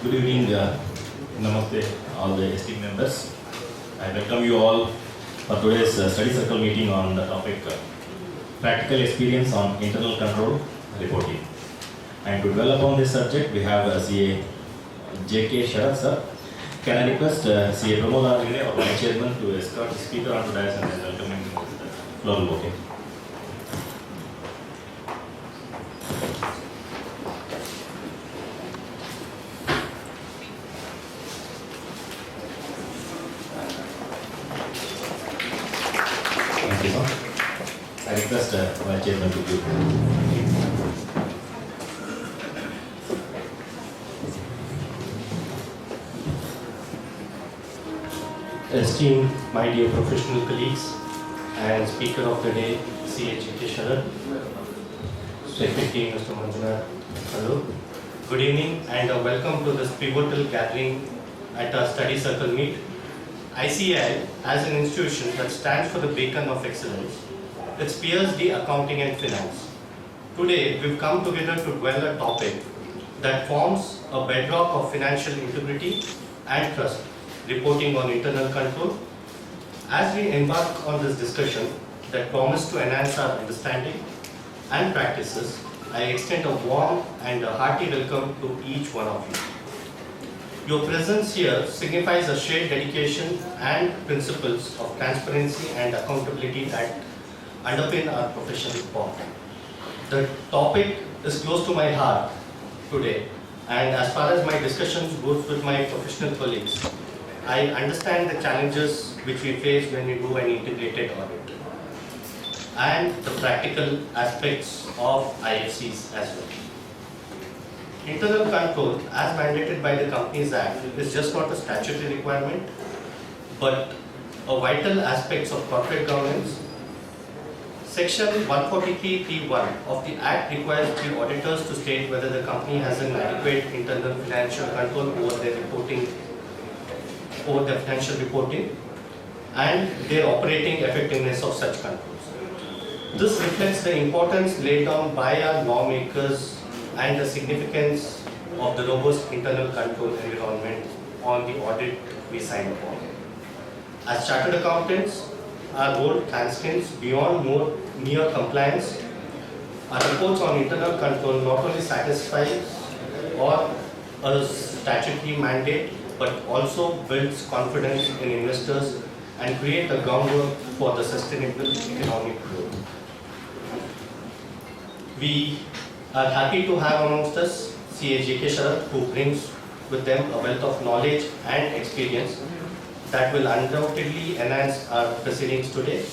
Good evening, Namaste, all the esteemed members. I welcome you all for today's study circle meeting on the topic practical experience on internal control reporting. And to develop on this subject, we have CA JK Sharath sir. Can I request CA Pramod Arjune, our Vice Chairman, to escort the speaker onto dais and then welcome him to the floral bouquet. Thank you, sir. I request Vice Chairman to give. Esteemed my dear professional colleagues and Speaker of the Day, CA JK Sharath, Secretary Mr. Manjunath, hello. Good evening and welcome to this pivotal gathering at our study circle meet. ICAI, as an institution that stands for the beacon of excellence, it spears the accounting and finance. Today, we've come together to dwell a topic that forms a bedrock of financial integrity and trust, reporting on internal control. As we embark on this discussion that promise to enhance our understanding and practices, I extend a warm and a hearty welcome to each one of you. Your presence here signifies a shared dedication and principles of transparency and accountability that underpin our professional path. The topic is close to my heart today, and as far as my discussions goes with my professional colleagues, I understand the challenges which we face when we do an integrated audit and the practical aspects of IFCs as well. Internal control, as mandated by the Companies Act, is just not a statutory requirement, but a vital aspect of corporate governance. Section 143(3)(1) of the Act requires the auditors to state whether the company has an adequate internal financial control over their financial reporting and their operating effectiveness of such controls. This reflects the importance laid down by our lawmakers and the significance of the robust internal control environment on the audit we sign upon. As chartered accountants, our role transcends beyond more mere compliance. Our reports on internal control not only satisfies or a statutory mandate, but also builds confidence in investors and create a groundwork for the sustainable economic growth. We are happy to have amongst us CA JK Sharath, who brings with them a wealth of knowledge and experience that will undoubtedly enhance our proceedings today.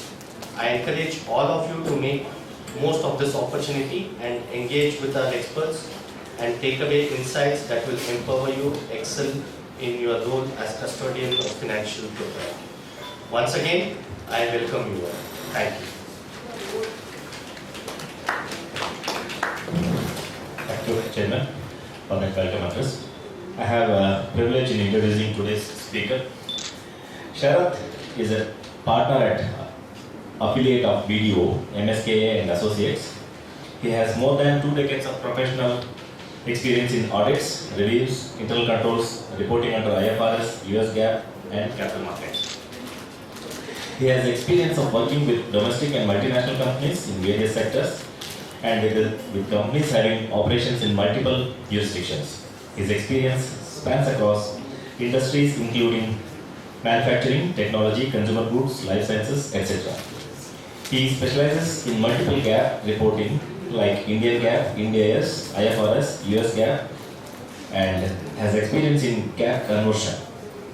I encourage all of you to make most of this opportunity and engage with our experts and take away insights that will empower you to excel in your role as custodian of financial program. Once again, I welcome you all. Thank you. Thank you, Chairman, for that welcome address. I have a privilege in introducing today's speaker. Sharath is a partner at affiliate of BDO, MSKA and Associates. He has more than 2 decades of professional experience in audits, reviews, internal controls, reporting under IFRS, US GAAP, and capital markets. He has experience of working with domestic and multinational companies in various sectors and with companies having operations in multiple jurisdictions. His experience spans across industries including manufacturing, technology, consumer goods, life sciences, etc. He specializes in multiple GAAP reporting like Indian GAAP, Ind AS, IFRS, US GAAP, and has experience in GAAP conversion.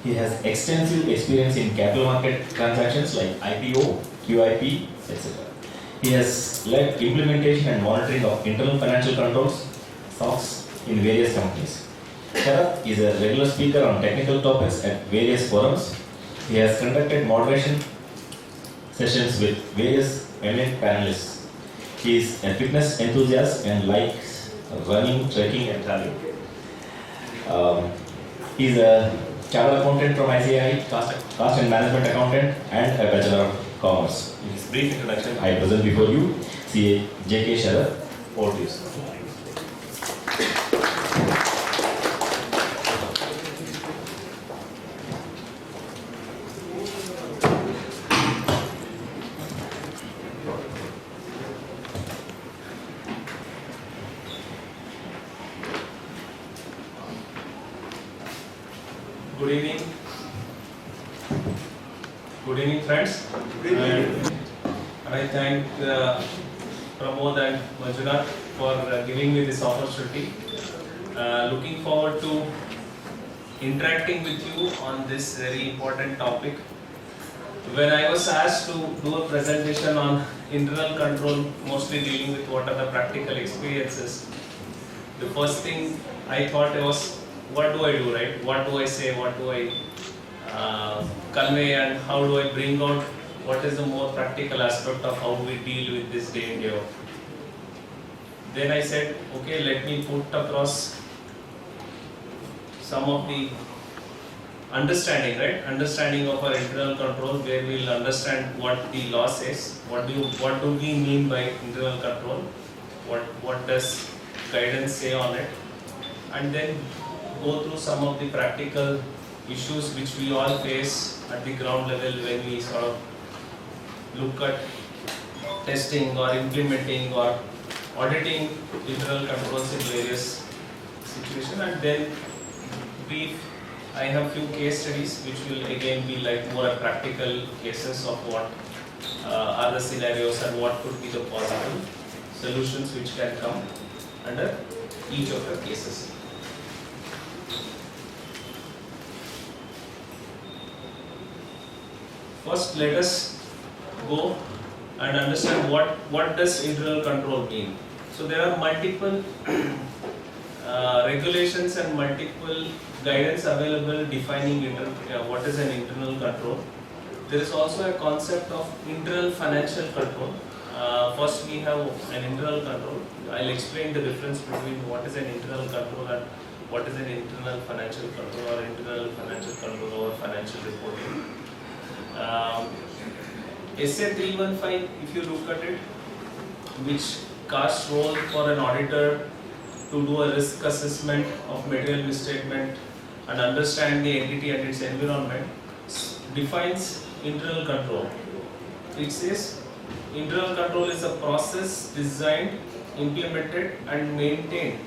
He has extensive experience in capital market transactions like IPO, QIP, etc. He has led implementation and monitoring of internal financial controls, SOX, in various companies. Sharath is a regular speaker on technical topics at various forums. He has conducted moderation sessions with various eminent panelists. He is a fitness enthusiast and likes running, trekking, and traveling. He is a chartered accountant from ICAI, cost and management accountant, and a Bachelor of Commerce. In his brief introduction, I present before you CA JK Sharath. Over to you, sir. Good evening. Good evening, friends. And I thank Pramod and Manjunath for giving me this opportunity. Looking forward to interacting with you on this very important topic. When I was asked to do a presentation on internal control, mostly dealing with what are the practical experiences, the first thing I thought was, what do I do, right? What do I say? What do I convey, and how do I bring out what is the more practical aspect of how we deal with this day in day out? Then I said, okay, let me put across some of the understanding, right? Understanding of our internal control, where we'll understand what the law says, what do we mean by internal control, what does guidance say on it, and then go through some of the practical issues which we all face at the ground level when we sort of look at testing or implementing or auditing internal controls in various situations. And then I have few case studies which will again be like more practical cases of what are the scenarios and what could be the possible solutions which can come under each of the cases. First, let us go and understand what does internal control mean. So there are multiple regulations and multiple guidance available defining what is an internal control. There is also a concept of internal financial control. First, we have an internal control. I'll explain the difference between what is an internal control and what is an internal financial control or internal financial control over financial reporting. SA 315, if you look at it, which casts role for an auditor to do a risk assessment of material misstatement and understand the entity and its environment, defines internal control. It says internal control is a process designed, implemented and maintained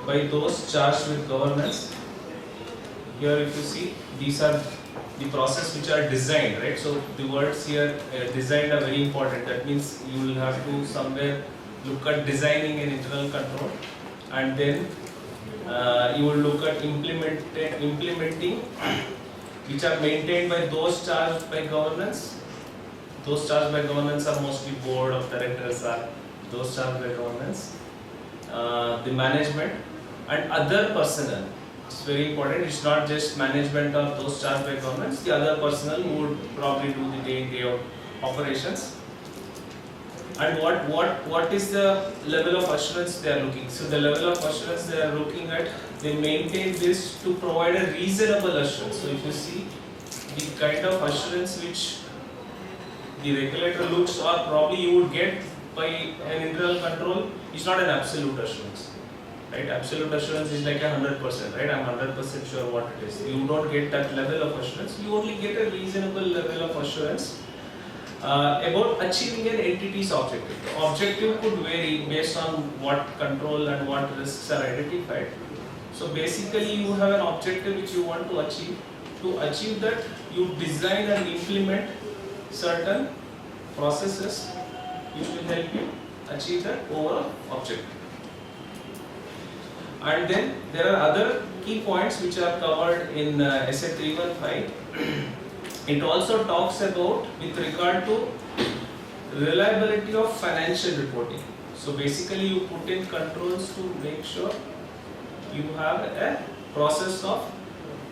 by those charged with governance. Here if you see, these are the process which are designed, right? So the words here designed are very important. That means you will have to somewhere look at designing an internal control, and then you will look at implementing, which are maintained by those charged by governance. Those charged by governance are mostly board of directors, are those charged by governance, the management and other personnel. It's very important. It's not just management of those charged by governance, the other personnel who would probably do the day in day out operations. And what is the level of assurance they are looking? So the level of assurance they are looking at, they maintain this to provide a reasonable assurance. So if you see the kind of assurance which the regulator looks, or probably you would get by an internal control, is not an absolute assurance. Right? Absolute assurance is like 100%, right? I'm 100% sure what it is. You don't get that level of assurance. You only get a reasonable level of assurance about achieving an entity's objective. The objective could vary based on what control and what risks are identified. So basically you have an objective which you want to achieve. To achieve that, you design and implement certain processes which will help you achieve that overall objective. And then there are other key points which are covered in SA 315. It also talks about with regard to reliability of financial reporting. So basically you put in controls to make sure you have a process of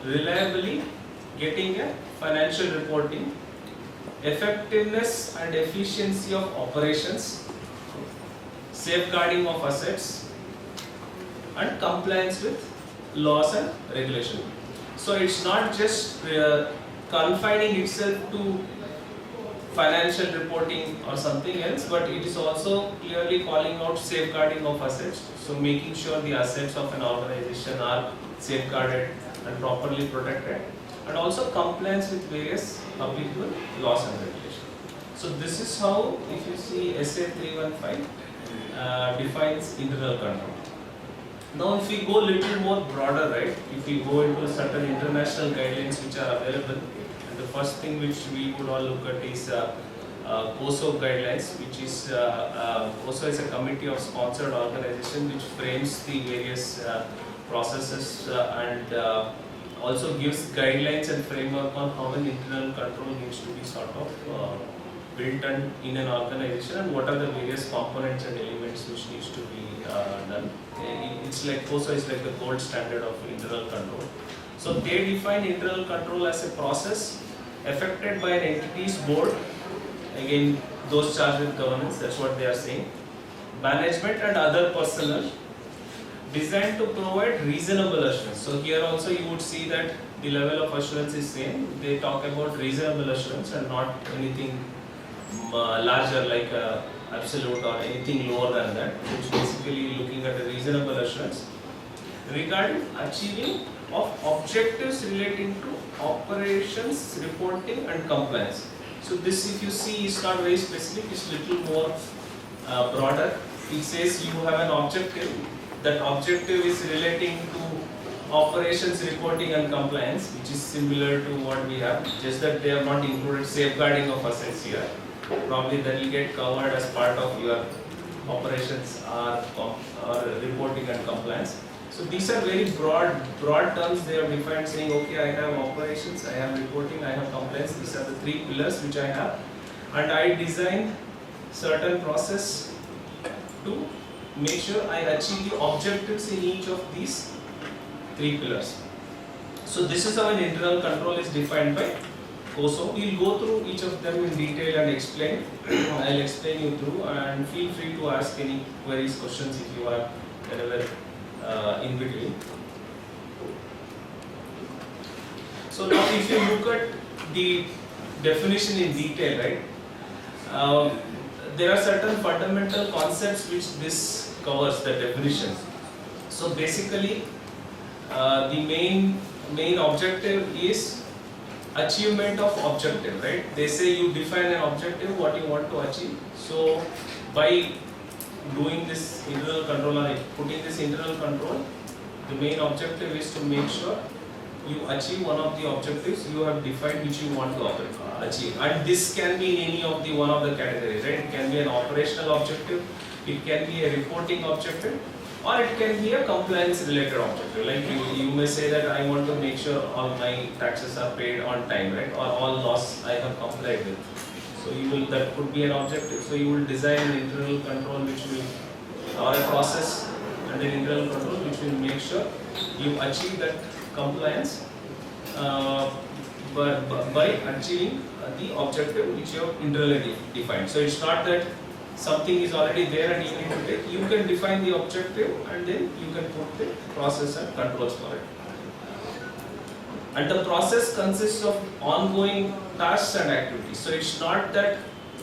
reliably getting a financial reporting, effectiveness and efficiency of operations, safeguarding of assets, and compliance with laws and regulation. So it's not just confining itself to financial reporting or something else, but it is also clearly calling out safeguarding of assets. So making sure the assets of an organization are safeguarded and properly protected, and also compliance with various applicable laws and regulations. So this is how, if you see SA 315 defines internal control. Now if we go a little more broader, right, if we go into certain international guidelines which are available, and the first thing which we would all look at is COSO guidelines, which is COSO is a committee of sponsored organization which frames the various processes and also gives guidelines and framework on how an internal control needs to be sort of built in an organization, and what are the various components and elements which needs to be done. It's like COSO is like the gold standard of internal control. So they define internal control as a process affected by an entity's board, again those charged with governance, that's what they are saying, management and other personnel, designed to provide reasonable assurance. So here also you would see that the level of assurance is same. They talk about reasonable assurance and not anything larger like absolute or anything lower than that. It's basically looking at a reasonable assurance regarding achieving of objectives relating to operations, reporting and compliance. So this, if you see, is not very specific, it's little more broader. It says you have an objective. That objective is relating to operations, reporting and compliance, which is similar to what we have, just that they have not included safeguarding of assets here. Probably that will get covered as part of your operations or reporting and compliance. So these are very broad terms they have defined, saying okay, I have operations, I have reporting, I have compliance. These are the three pillars which I have, and I design certain process to make sure I achieve the objectives in each of these three pillars. So this is how an internal control is defined by COSO. We will go through each of them in detail and explain. I will explain you through, and feel free to ask any queries, questions if you are whenever in between. So now if you look at the definition in detail, right, there are certain fundamental concepts which this covers, the definition. So basically the main objective is achievement of objective, right? They say you define an objective, what you want to achieve. So by doing this internal control or putting this internal control, the main objective is to make sure you achieve one of the objectives you have defined which you want to achieve. And this can be in any of the one of the categories, right? It can be an operational objective, it can be a reporting objective, or it can be a compliance related objective. Like you may say that I want to make sure all my taxes are paid on time, right? Or all laws I have complied with. So that could be an objective. So you will design an internal control which will, or a process and an internal control which will make sure you achieve that compliance by achieving the objective which you have internally defined. So it's not that something is already there and you need to take. You can define the objective and then you can put the process and controls for it. And the process consists of ongoing tasks and activities. So it's not that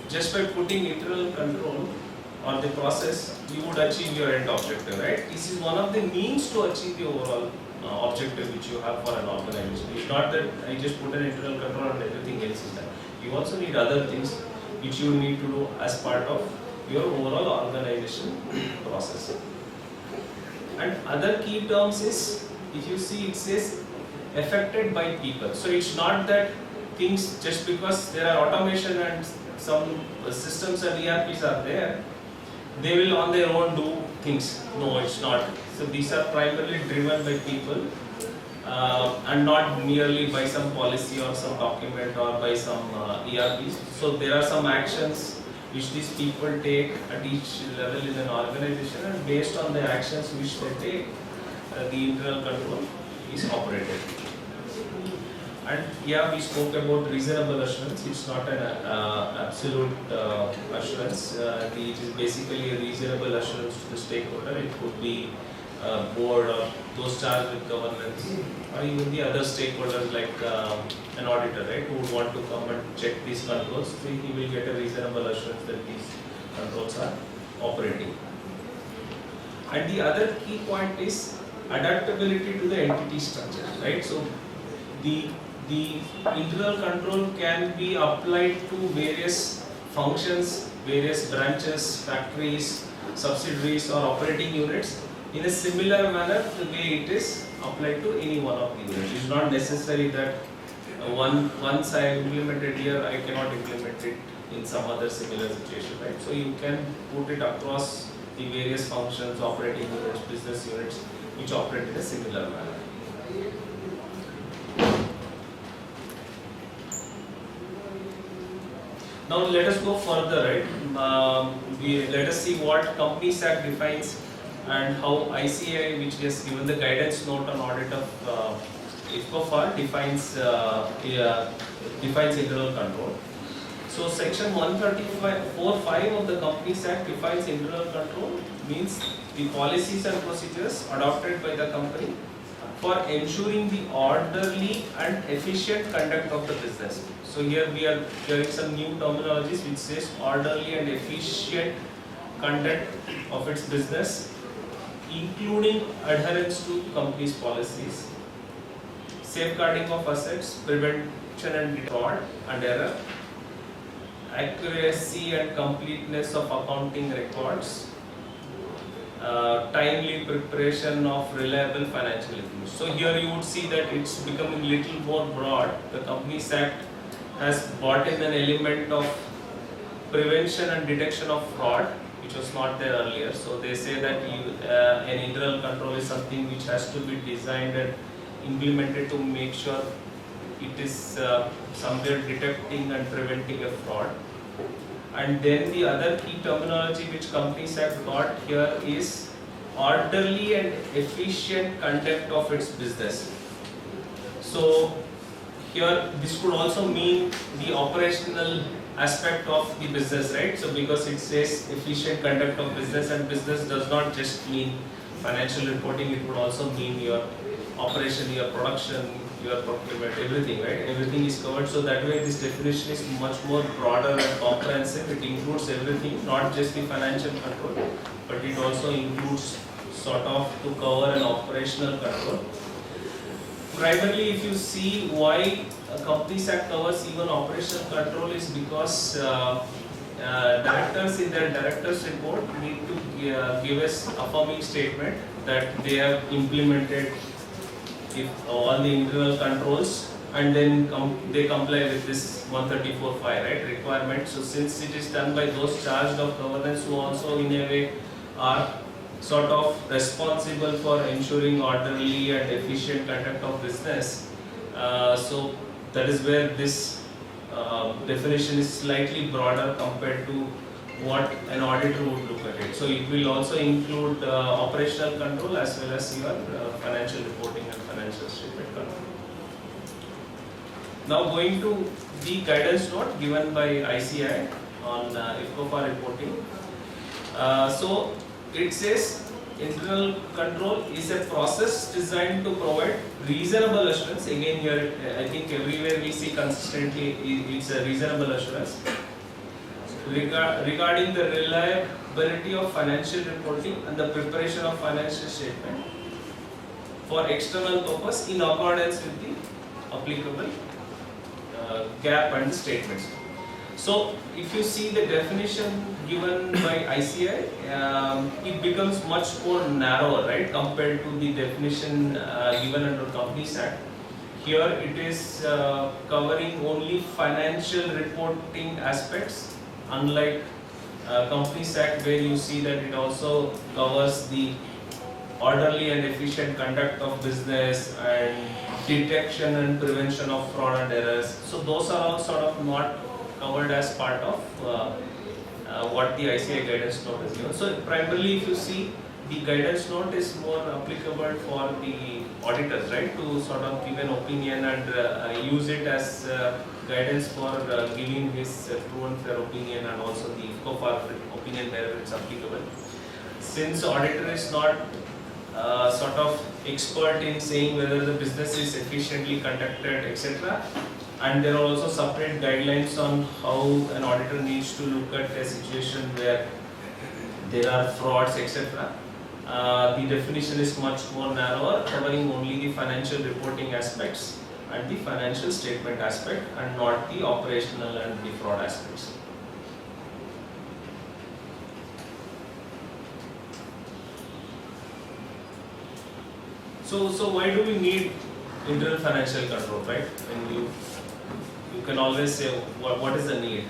just by putting internal control on the process you would achieve your end objective, right? This is one of the means to achieve the overall objective which you have for an organization. It's not that I just put an internal control and everything else is done. You also need other things which you need to do as part of your overall organization process. And other key terms is, if you see, it says affected by people. So it's not that things, just because there are automation and some systems and ERPs are there, they will on their own do things. No, it's not. So these are primarily driven by people and not merely by some policy or some document or by some ERPs. So there are some actions which these people take at each level in an organization, and based on the actions which they take, the internal control is operated. And yeah, we spoke about reasonable assurance. It's not an absolute assurance. It is basically a reasonable assurance to the stakeholder. It could be board or those charged with governance, or even the other stakeholders like an auditor, right, who would want to come and check these controls. So he will get a reasonable assurance that these controls are operating. And the other key point is adaptability to the entity structure, right? So the internal control can be applied to various functions, various branches, factories, subsidiaries or operating units, in a similar manner the way it is applied to any one of the units. It is not necessary that once I have implemented here, I cannot implement it in some other similar situation, right? So you can put it across the various functions, operating units, business units, which operate in a similar manner. Now let us go further, right? Let us see what Companies Act defines and how ICAI, which has given the guidance note on audit of IFCOFAR, defines internal control. So section 134(5) of the Companies Act defines internal control, means the policies and procedures adopted by the company for ensuring the orderly and efficient conduct of the business. So here we are hearing some new terminologies which says orderly and efficient conduct of its business, including adherence to company's policies, safeguarding of assets, prevention and fraud and error, accuracy and completeness of accounting records, timely preparation of reliable financial information. So here you would see that it's becoming a little more broad. The Companies Act has brought in an element of prevention and detection of fraud, which was not there earlier. So they say that an internal control is something which has to be designed and implemented to make sure it is somewhere detecting and preventing a fraud. And then the other key terminology which Companies Act got here is orderly and efficient conduct of its business. So here this could also mean the operational aspect of the business, right? So because it says efficient conduct of business, and business does not just mean financial reporting, it would also mean your operation, your production, your procurement, everything, right? Everything is covered. So that way this definition is much more broader and comprehensive. It includes everything, not just the financial control, but it also includes sort of to cover an operational control. Primarily, if you see why Companies Act covers even operational control is because directors in their director's report need to give us affirming statement that they have implemented all the internal controls, and then they comply with this 134(5), right, requirement. So since it is done by those charged of governance who also in a way are sort of responsible for ensuring orderly and efficient conduct of business, so that is where this definition is slightly broader compared to what an auditor would look at it. So it will also include operational control as well as your financial reporting and financial statement control. Now going to the guidance note given by ICAI on IFCOFAR reporting. So it says internal control is a process designed to provide reasonable assurance. Again here I think everywhere we see consistently it's a reasonable assurance regarding the reliability of financial reporting and the preparation of financial statement for external purpose in accordance with the applicable GAAP and statements. So if you see the definition given by ICAI, it becomes much more narrower, right, compared to the definition given under Companies Act. Here it is covering only financial reporting aspects, unlike Companies Act where you see that it also covers the orderly and efficient conduct of business and detection and prevention of fraud and errors. So those are all sort of not covered as part of what the ICAI guidance note is given. So primarily if you see, the guidance note is more applicable for the auditors, right, to sort of give an opinion and use it as guidance for giving his true and fair opinion, and also the IFCOFAR opinion wherever it's applicable. Since auditor is not sort of expert in saying whether the business is efficiently conducted, etc., and there are also separate guidelines on how an auditor needs to look at a situation where there are frauds, etc. The definition is much more narrower, covering only the financial reporting aspects and the financial statement aspect, and not the operational and the fraud aspects. So why do we need internal financial control, right? And you can always say what is the need.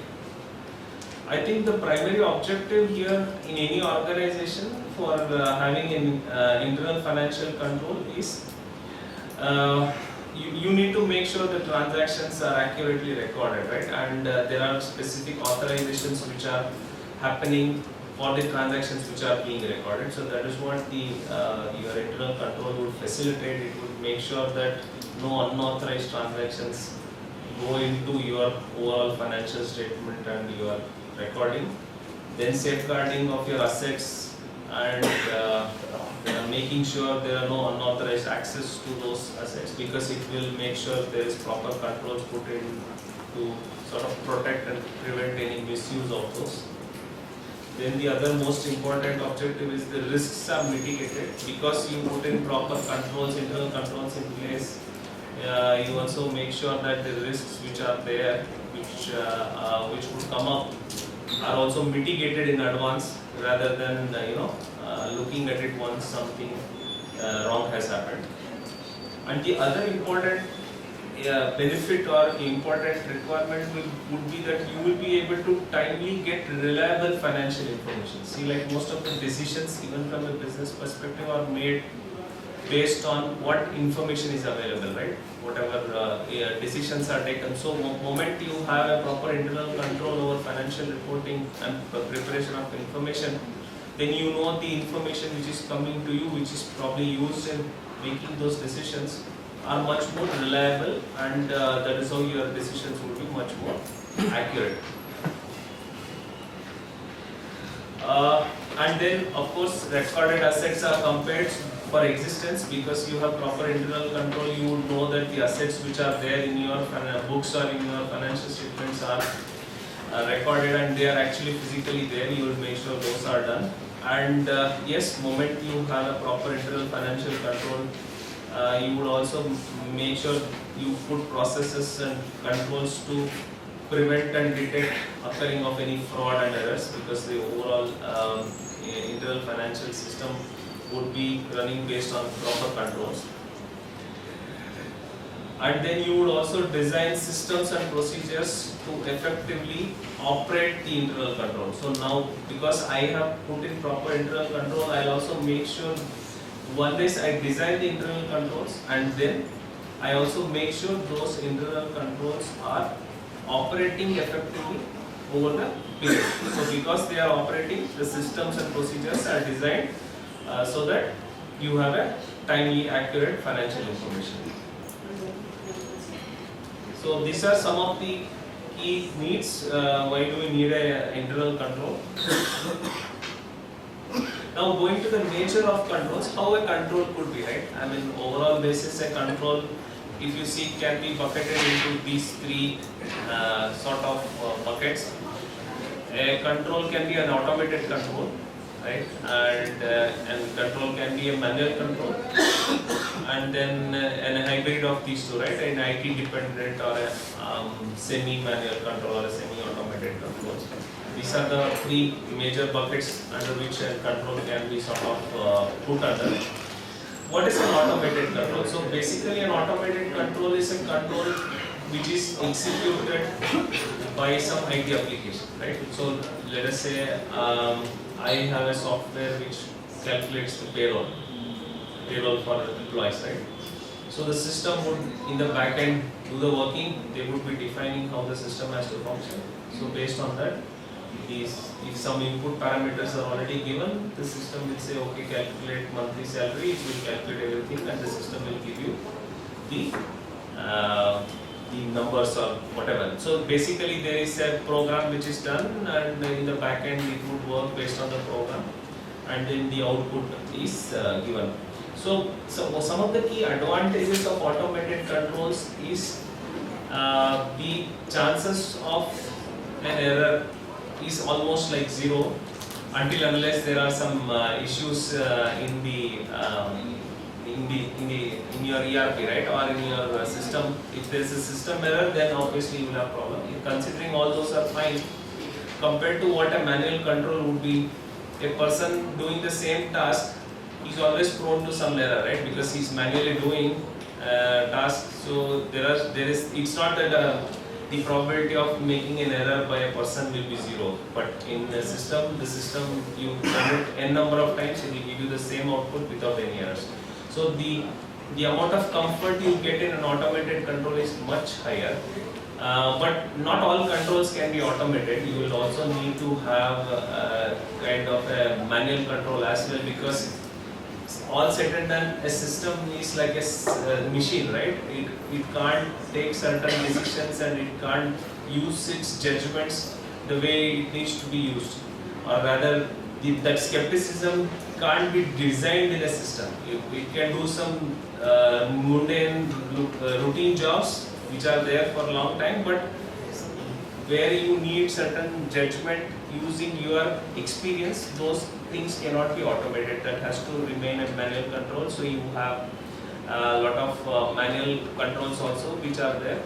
I think the primary objective here in any organization for having an internal financial control is you need to make sure the transactions are accurately recorded, right? And there are specific authorizations which are happening for the transactions which are being recorded. So that is what the your internal control would facilitate. It would make sure that no unauthorized transactions go into your overall financial statement and your recording. Then safeguarding of your assets and making sure there are no unauthorized access to those assets, because it will make sure there is proper controls put in to sort of protect and prevent any misuse of those. Then the other most important objective is the risks are mitigated because you put in proper controls, internal controls in place. You also make sure that the risks which are there, which would come up, are also mitigated in advance rather than looking at it once something wrong has happened. And the other important benefit or important requirement would be that you will be able to timely get reliable financial information. See, like most of the decisions, even from a business perspective, are made based on what information is available, right? Whatever decisions are taken. So, moment you have a proper internal control over financial reporting and preparation of information, then you know the information which is coming to you, which is probably used in making those decisions, are much more reliable, and that is how your decisions will be much more accurate. And then, of course, recorded assets are compared for existence, because you have proper internal control. You would know that the assets which are there in your books or in your financial statements are recorded, and they are actually physically there. You will make sure those are done. And yes, moment you have a proper internal financial control, you would also make sure you put processes and controls to prevent and detect occurring of any fraud and errors, because the overall internal financial system would be running based on proper controls. And then you would also design systems and procedures to effectively operate the internal control. So now, because I have put in proper internal control, I'll also make sure one is I design the internal controls, and then I also make sure those internal controls are operating effectively over the period. So because they are operating, the systems and procedures are designed so that you have a timely, accurate financial information. So these are some of the key needs. Why do we need an internal control? Now, going to the nature of controls, how a control could be, right? I mean, overall basis, a control, if you see, can be bucketed into these three sort of buckets. A control can be an automated control, right? And control can be a manual control, and then a hybrid of these two, right? An IT dependent or a semi-manual control or a semi-automated control. These are the three major buckets under which a control can be sort of put under. What is an automated control? So basically, an automated control is a control which is executed by some IT application, right? So let us say I have a software which calculates the payroll for employees, right? So the system would, in the back end, do the working. They would be defining how the system has to function. So based on that, if some input parameters are already given, the system will say, okay, calculate monthly salary, it will calculate everything, and the system will give you the numbers or whatever. So basically there is a program which is done, and in the back end it would work based on the program, and then the output is given. So some of the key advantages of automated controls is the chances of an error is almost like zero, until unless there are some issues in your ERP, right, or in your system. If there is a system error, then obviously you will have problem. Considering all those are fine, compared to what a manual control would be, a person doing the same task, he's always prone to some error, right? Because he's manually doing tasks. So it's not that the probability of making an error by a person will be 0. But in the system you run it n number of times, it will give you the same output without any errors. So the amount of comfort you get in an automated control is much higher. But not all controls can be automated. You will also need to have kind of a manual control as well, because all said and done, a system is like a machine, right? It can't take certain decisions and it can't use its judgments the way it needs to be used. Or rather, that skepticism can't be designed in a system. It can do some mundane routine jobs which are there for a long time, but where you need certain judgment using your experience, those things cannot be automated. That has to remain a manual control. So you have a lot of manual controls also which are there.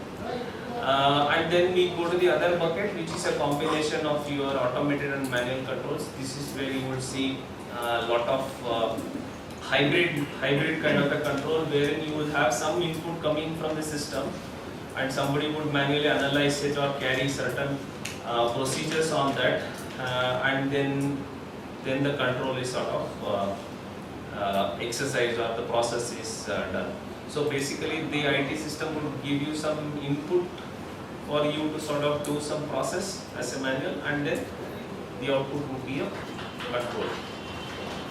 And then we go to the other bucket, which is a combination of your automated and manual controls. This is where you would see a lot of hybrid kind of a control, wherein you will have some input coming from the system and somebody would manually analyze it or carry certain procedures on that, and then the control is sort of exercised or the process is done. So basically the IT system would give you some input for you to sort of do some process as a manual, and then the output would be a control.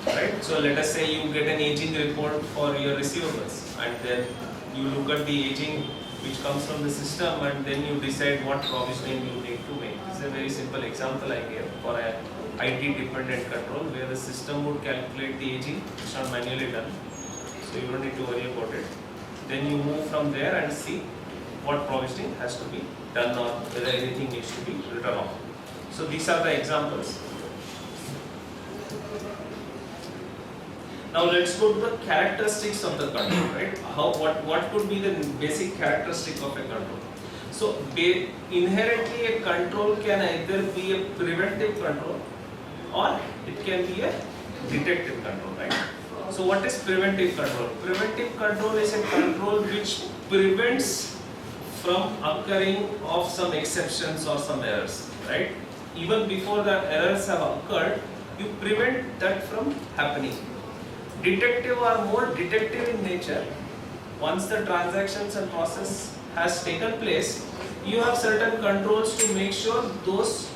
Right? So let us say you get an aging report for your receivables, and then you look at the aging which comes from the system, and then you decide what provisioning you need to make. This is a very simple example I gave for a IT dependent control where the system would calculate the aging. It's not manually done, so you don't need to worry about it. Then you move from there and see what provisioning has to be done or whether anything needs to be written off. So these are the examples. Now let's go to the characteristics of the control, right? What could be the basic characteristic of a control? So inherently a control can either be a preventive control or it can be a detective control, right? So what is preventive control? Preventive control is a control which prevents from occurring of some exceptions or some errors, right? Even before the errors have occurred, you prevent that from happening. Detective are more detective in nature. Once the transactions and process has taken place, you have certain controls to make sure those,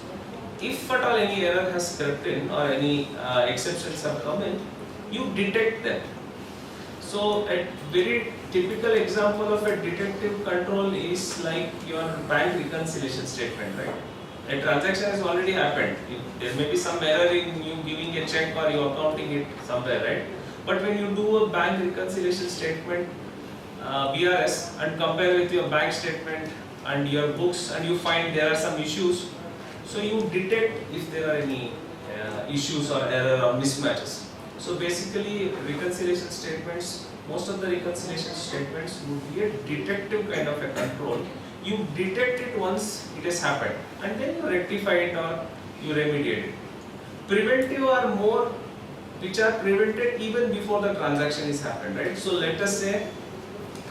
if at all any error has crept in or any exceptions have come in, you detect them. So a very typical example of a detective control is like your bank reconciliation statement, right? A transaction has already happened. There may be some error in you giving a check or you accounting it somewhere, right? But when you do a bank reconciliation statement, BRS, and compare with your bank statement and your books, and you find there are some issues, so you detect if there are any issues or error or mismatches. So basically reconciliation statements, most of the reconciliation statements would be a detective kind of a control. You detect it once it has happened and then you rectify it or you remediate it. Preventive are more which are prevented even before the transaction is happened, right? So let us say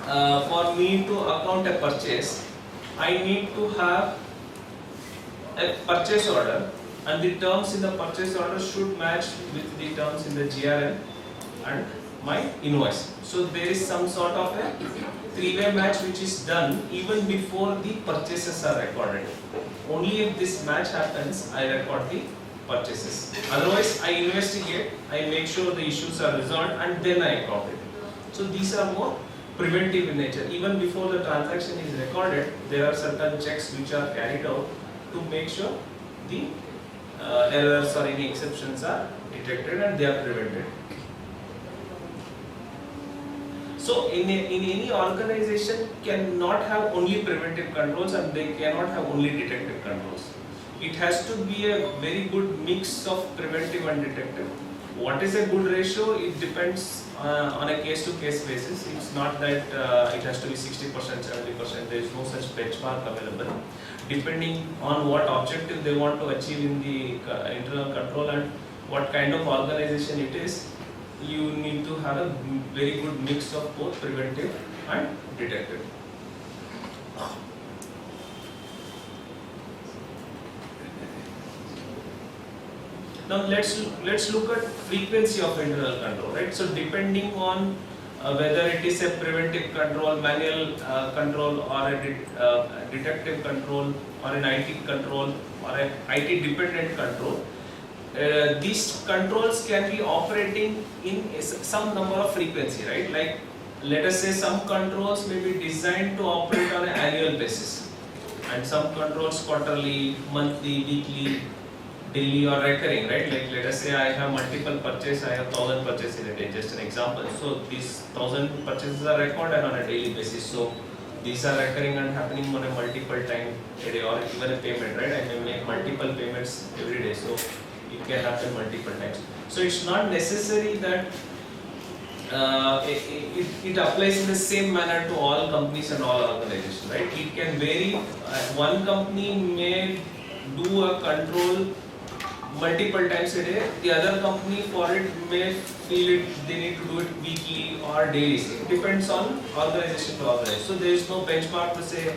for me to account a purchase, I need to have a purchase order, and the terms in the purchase order should match with the terms in the GRN and my invoice. So there is some sort of a three-way match which is done even before the purchases are recorded. Only if this match happens, I record the purchases. Otherwise, I investigate, I make sure the issues are resolved, and then I account it. So these are more preventive in nature. Even before the transaction is recorded, there are certain checks which are carried out to make sure the errors or any exceptions are detected and they are prevented. So in any organization cannot have only preventive controls and they cannot have only detective controls. It has to be a very good mix of preventive and detective. What is a good ratio? It depends on a case-to-case basis. It's not that it has to be 60%, 70%. There is no such benchmark available. Depending on what objective they want to achieve in the internal control and what kind of organization it is, you need to have a very good mix of both preventive and detective. Now let's look at frequency of internal control, right? So depending on whether it is a preventive control, manual control, or a detective control, or an IT control, or an IT dependent control, these controls can be operating in some number of frequency, right? Like let us say some controls may be designed to operate on an annual basis, and some controls quarterly, monthly, weekly, daily, or recurring, right? Like let us say I have multiple purchases, I have 1,000 purchases in a day, just an example. So these 1,000 purchases are recorded on a daily basis. So these are recurring and happening on a multiple time a day, or even a payment, right? I may make multiple payments every day, so it can happen multiple times. So it's not necessary that it applies in the same manner to all companies and all organizations, right? It can vary. One company may do a control multiple times a day. The other company for it may feel it they need to do it weekly or daily. It depends on organization to organization. So there is no benchmark to say,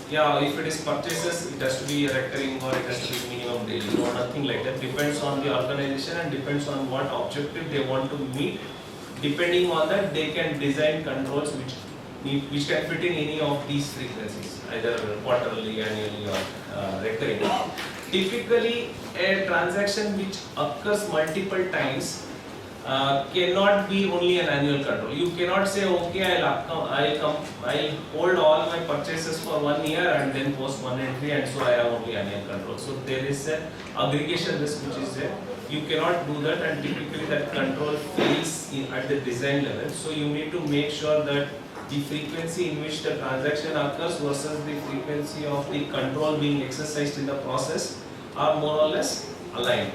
yeah, if it is purchases, it has to be recurring or it has to be minimum daily. No, nothing like that. Depends on the organization and depends on what objective they want to meet. Depending on that, they can design controls which can fit in any of these frequencies, either quarterly, annually, or recurring. Typically, a transaction which occurs multiple times cannot be only an annual control. You cannot say, okay, I'll hold all my purchases for 1 year and then post one entry, and so I have only annual control. So there is an aggregation risk which is there. You cannot do that, and typically that control fails at the design level. So you need to make sure that the frequency in which the transaction occurs versus the frequency of the control being exercised in the process are more or less aligned.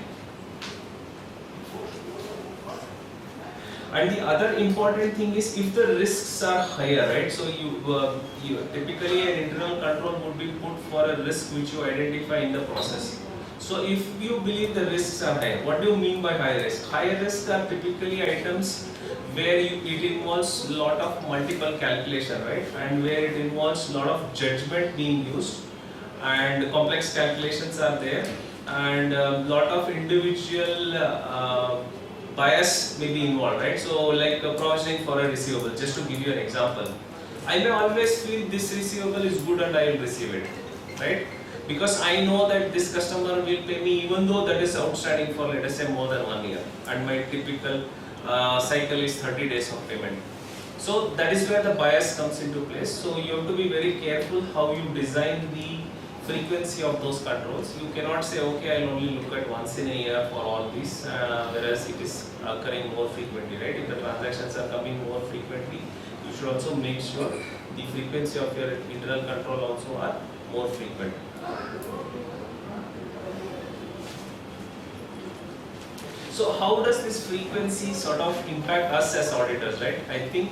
And the other important thing is if the risks are higher, right? So you typically an internal control would be put for a risk which you identify in the process. So if you believe the risks are high, what do you mean by high risk? High risk are typically items where it involves a lot of multiple calculation, right? And where it involves a lot of judgment being used, and complex calculations are there, and a lot of individual bias may be involved, right? So like provisioning for a receivable, just to give you an example. I may always feel this receivable is good and I will receive it, right? Because I know that this customer will pay me even though that is outstanding for, let us say, more than 1 year, and my typical cycle is 30 days of payment. So that is where the bias comes into place. So you have to be very careful how you design the frequency of those controls. You cannot say, okay, I'll only look at once in a year for all these, whereas it is occurring more frequently, right? If the transactions are coming more frequently, you should also make sure the frequency of your internal control also are more frequent. So how does this frequency sort of impact us as auditors, right? I think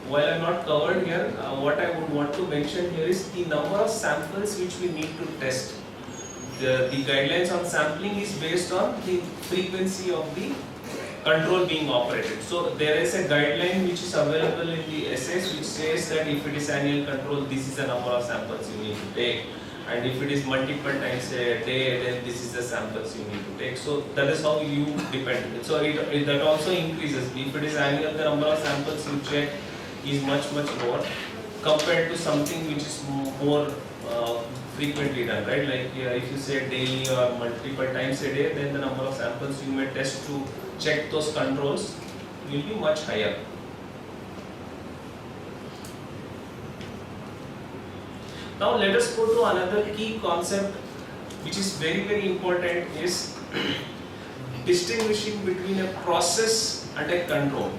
while I am not covered here, what I would want to mention here is the number of samples which we need to test. The guidelines on sampling is based on the frequency of the control being operated. So there is a guideline which is available in the essays which says that if it is annual control, this is the number of samples you need to take. And if it is multiple times a day, then this is the samples you need to take. So that is how you depend. So that also increases. If it is annual, the number of samples you check is much more compared to something which is more frequently done, right? Like if you say daily or multiple times a day, then the number of samples you may test to check those controls will be much higher. Now let us go to another key concept which is very important, is distinguishing between a process and a control.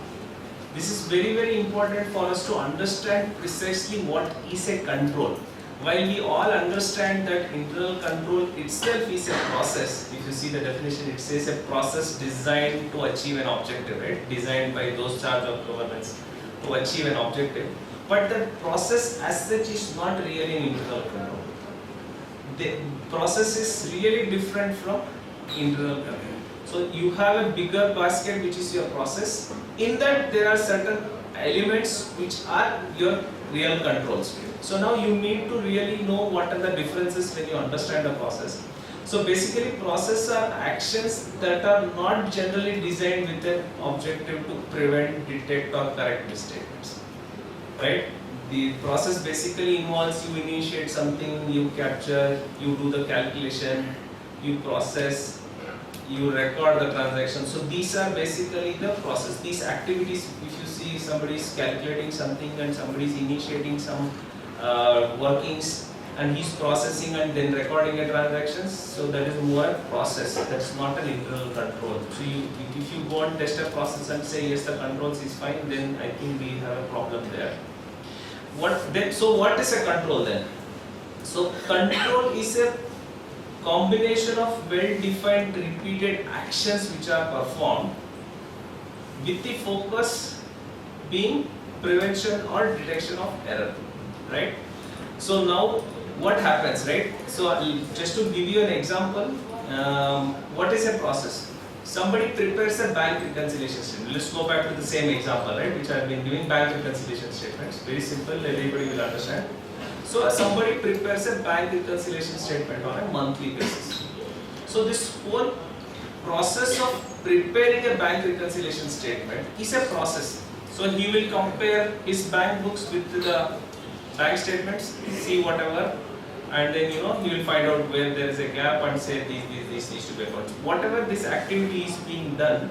This is very important for us to understand precisely what is a control. While we all understand that internal control itself is a process, if you see the definition, it says a process designed to achieve an objective, right? Designed by those charged of governance to achieve an objective. But the process as such is not really an internal control. The process is really different from internal control. So you have a bigger basket which is your process. In that there are certain elements which are your real controls. So now you need to really know what are the differences when you understand the process. So basically process are actions that are not generally designed with an objective to prevent, detect or correct misstatements. Right? The process basically involves you initiate something, you capture, you do the calculation, you process, you record the transaction. So these are basically the process. These activities, if you see somebody is calculating something and somebody is initiating some workings and he's processing and then recording a transaction, so that is more process. That's not an internal control. So if you go and test a process and say yes, the controls is fine, then I think we have a problem there. So what is a control then? So control is a combination of well-defined repeated actions which are performed with the focus being prevention or detection of error, right? So now what happens, right? So just to give you an example, what is a process? Somebody prepares a bank reconciliation statement. Let's go back to the same example, right, which I have been giving, bank reconciliation statements. Very simple, everybody will understand. So somebody prepares a bank reconciliation statement on a monthly basis. So this whole process of preparing a bank reconciliation statement is a process. So he will compare his bank books with the bank statements, see whatever, and then he will find out where there is a gap and say this needs to be accounted. Whatever this activity is being done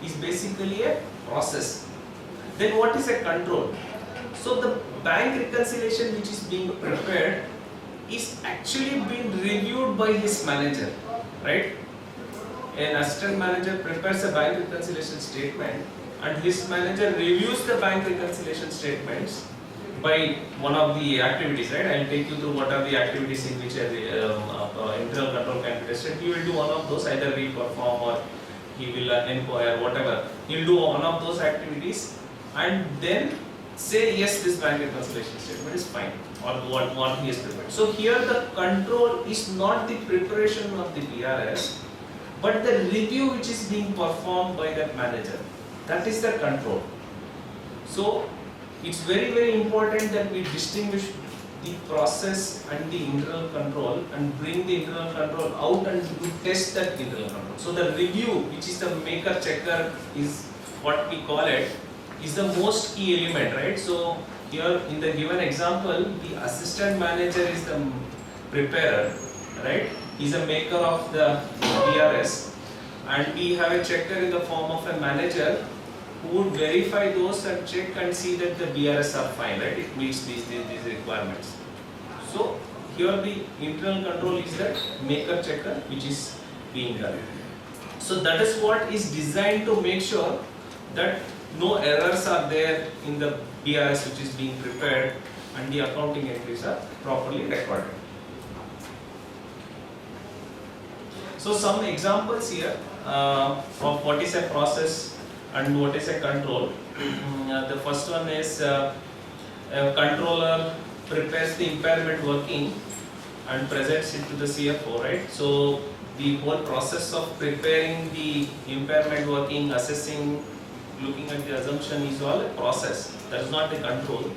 is basically a process. Then what is a control? So the bank reconciliation which is being prepared is actually being reviewed by his manager, right? An assistant manager prepares a bank reconciliation statement and his manager reviews the bank reconciliation statements by one of the activities, right? I will take you through what are the activities in which internal control can be tested. He will do one of those, either re-perform or he will inquire, whatever. He will do one of those activities and then say yes, this bank reconciliation statement is fine, or what he has prepared. So here the control is not the preparation of the BRS, but the review which is being performed by that manager. That is the control. So it's very, very important that we distinguish the process and the internal control and bring the internal control out and test that internal control. So the review, which is the maker checker, is what we call it, is the most key element, right? So here in the given example, the assistant manager is the preparer, right? He's a maker of the BRS, and we have a checker in the form of a manager who would verify those and check and see that the BRS are fine, right? It meets these requirements. So here the internal control is that maker checker which is being done. So that is what is designed to make sure that no errors are there in the BRS which is being prepared and the accounting entries are properly recorded. So some examples here of what is a process and what is a control. The first one is a controller prepares the impairment working and presents it to the CFO, right? So the whole process of preparing the impairment working, assessing, looking at the assumption is all a process. That is not the control.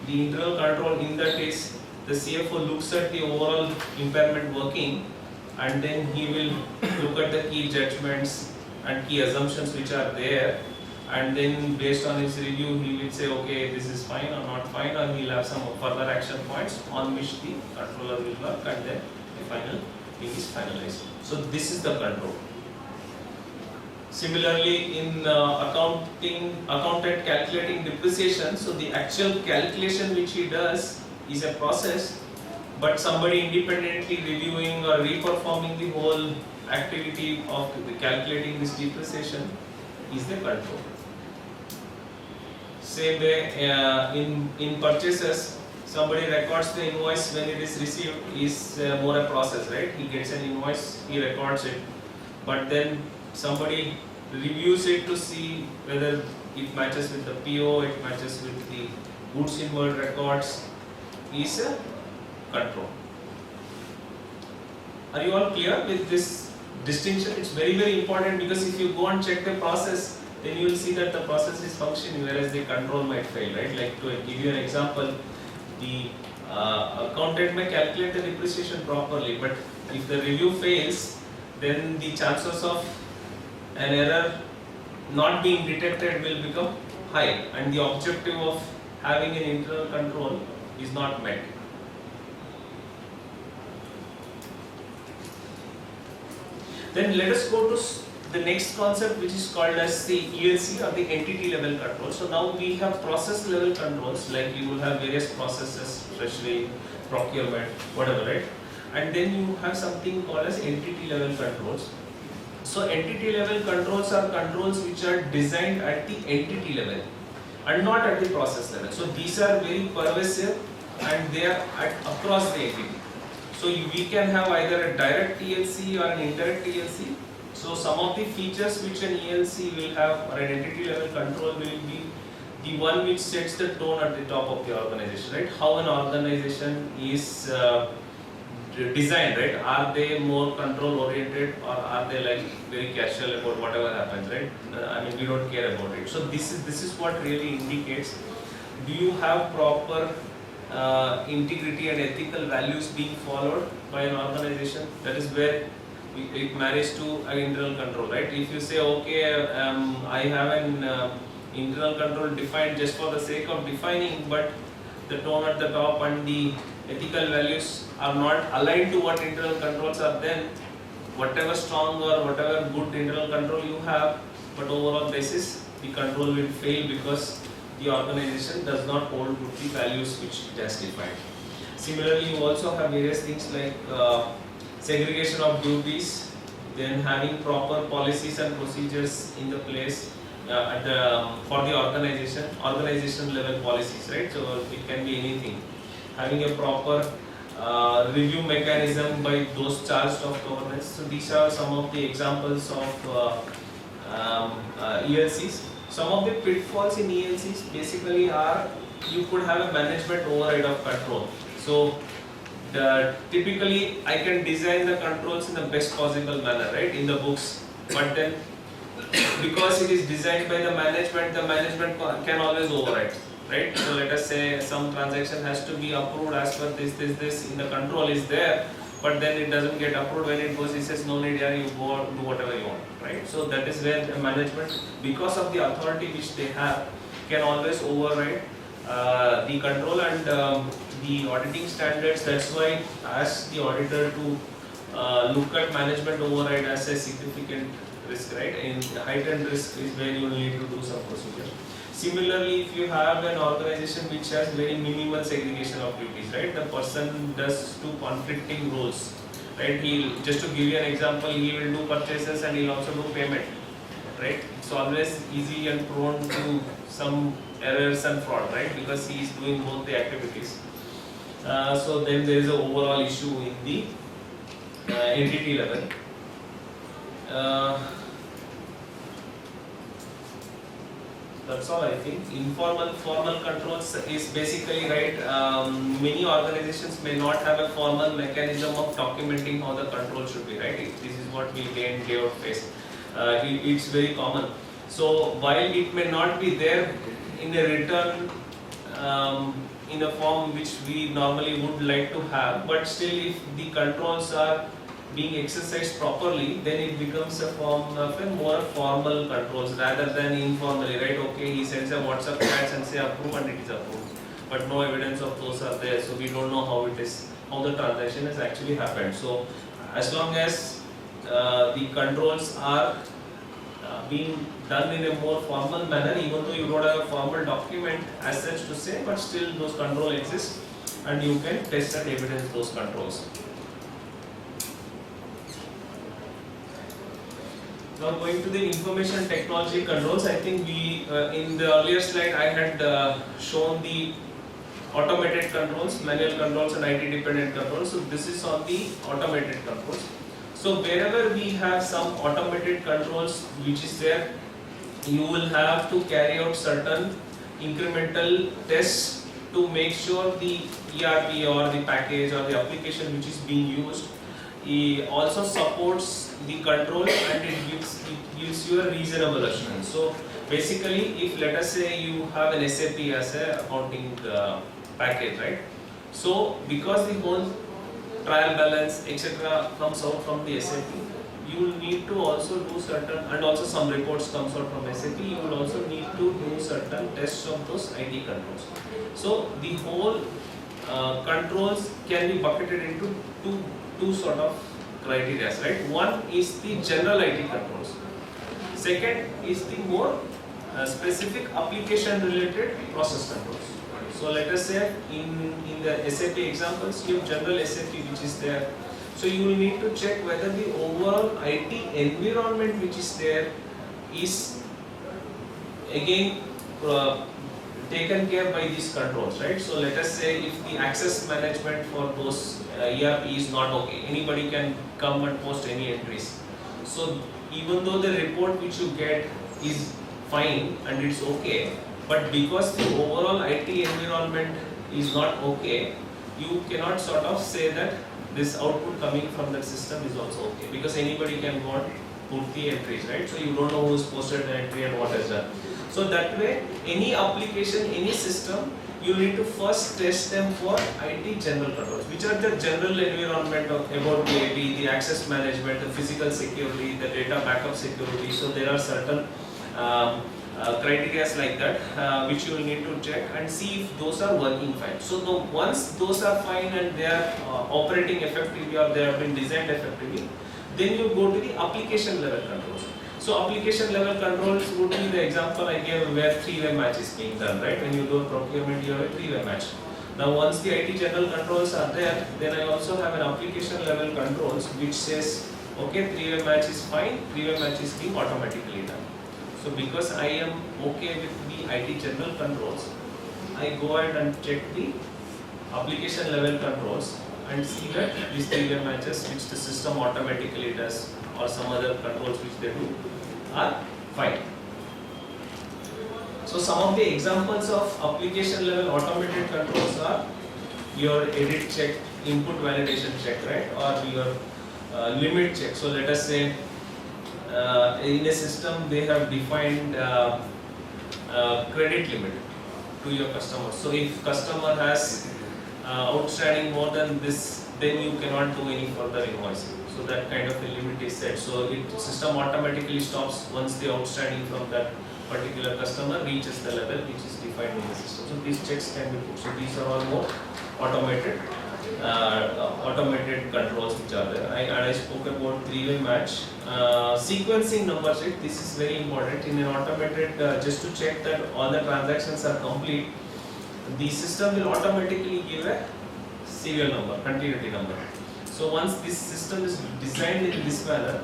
The internal control in that is the CFO looks at the overall impairment working and then he will look at the key judgments and key assumptions which are there, and then based on his review he will say okay, this is fine or not fine, or he will have some further action points on which the controller will work, and then the final thing is finalized. So this is the control. Similarly in accountant calculating depreciation, so the actual calculation which he does is a process, but somebody independently reviewing or reperforming the whole activity of calculating this depreciation is the control. Same way in purchases, somebody records the invoice when it is received is more a process, right? He gets an invoice, he records it, but then somebody reviews it to see whether it matches with the PO, it matches with the goods inward records, is a control. Are you all clear with this distinction, it's very important, because if you go and check the process, then you will see that the process is functioning, whereas the control might fail, right? Like, to give you an example, the accountant may calculate the depreciation properly, but if the review fails, then the chances of an error not being detected will become high, and the objective of having an internal control is not met. Then let us go to the next concept, which is called as the ELC, or the entity level control. So now we have process level controls, like you will have various processes, treasury, procurement, whatever, right? And then you have something called as entity level controls. So entity level controls are controls which are designed at the entity level and not at the process level. So these are very pervasive, and they are across the entity. So we can have either a direct ELC or an indirect ELC. So some of the features which an ELC will have, or an entity level control, will be the one which sets the tone at the top of the organization, right? How an organization is designed, right? Are they more control oriented, or are they like very casual about whatever happens, right? I mean, we don't care about it. So this is what really indicates, do you have proper integrity and ethical values being followed by an organization? That is where it marries to an internal control, right? If you say, okay, I have an internal control defined just for the sake of defining, but the tone at the top and the ethical values are not aligned to what internal controls are, then whatever strong or whatever good internal control you have, but overall basis, the control will fail, because the organization does not hold to the values which it has defined. Similarly, you also have various things like segregation of duties, then having proper policies and procedures in the place for the organization level policies, right? So it can be anything. Having a proper review mechanism by those charged of governance. So these are some of the examples of ELCs. Some of the pitfalls in ELCs basically are, you could have a management override of control. So typically I can design the controls in the best possible manner, right, in the books, but then because it is designed by the management can always override, right? So let us say some transaction has to be approved as per this in the control is there, but then it doesn't get approved. When it goes, it says no need here, you go do whatever you want, right? So that is where the management, because of the authority which they have, can always override the control and the auditing standards. That's why ask the auditor to look at management override as a significant risk, right? In heightened risk is where you need to do some procedure. Similarly, if you have an organization which has very minimal segregation of duties, right? The person does two conflicting roles, right? Just to give you an example, he will do purchases and he'll also do payment, right? It's always easy and prone to some errors and fraud, right? Because he is doing both the activities. So then there is an overall issue in the entity level. That's all I think. Formal controls is basically, right, many organizations may not have a formal mechanism of documenting how the control should be, right? This is what we day out face. It's very common. So while it may not be there in a written in a form which we normally would like to have, but still if the controls are being exercised properly, then it becomes a form of a more formal controls rather than informally, right? Okay, he sends a WhatsApp chat and say approve and it is approved, but no evidence of those are there, so we don't know how the transaction has actually happened. So as long as the controls are being done in a more formal manner, even though you don't have a formal document as such to say, but still those controls exist and you can test and evidence those controls. Now going to the information technology controls, I think we in the earlier slide I had shown the automated controls, manual controls and IT dependent controls. So this is on the automated controls. So wherever we have some automated controls which is there, you will have to carry out certain incremental tests to make sure the ERP or the package or the application which is being used also supports the control and it gives you a reasonable assurance. So basically, if let us say you have an SAP as a accounting package, right? So because the whole trial balance etc. comes out from the SAP, you will need to also do certain, and also some reports comes out from SAP, you will also need to do certain tests of those IT controls. So the whole controls can be bucketed into two sort of criteria, right? One is the general IT controls. Second is the more specific application related process controls. So let us say in the SAP examples, you have general SAP which is there. So you will need to check whether the overall IT environment which is there is again taken care by these controls, right? So let us say if the access management for those ERP is not okay, anybody can come and post any entries. So even though the report which you get is fine and it's okay, but because the overall IT environment is not okay, you cannot sort of say that this output coming from that system is also okay, because anybody can go and put the entries, right? So you don't know who's posted the entry and what is done. So that way, any application, any system, you need to first test them for IT general controls, which are the general environment of about the IT, the access management, the physical security, the data backup security. So there are certain criteria like that which you will need to check and see if those are working fine. So once those are fine and they are operating effectively or they have been designed effectively, then you go to the application level controls. So application level controls would be the example I gave where three-way match is being done, right? When you do a procurement, you have a three-way match. Now once the IT general controls are there, then I also have an application level controls which says, okay, three-way match is fine, three-way match is being automatically done. So because I am okay with the IT general controls, I go ahead and check the application level controls and see that these three-way matches which the system automatically does or some other controls which they do are fine. So some of the examples of application level automated controls are your edit check, input validation check, right? Or your limit check. So let us say in a system they have defined credit limit to your customer. So if customer has outstanding more than this, then you cannot do any further invoicing. So that kind of a limit is set. So the system automatically stops once the outstanding from that particular customer reaches the level which is defined in the system. So these checks can be put. So these are all more automated controls which are there. And I spoke about three-way match. Sequencing numbers, right? This is very important in an automated, just to check that all the transactions are complete. The system will automatically give a serial number, continuity number. So once this system is designed in this manner,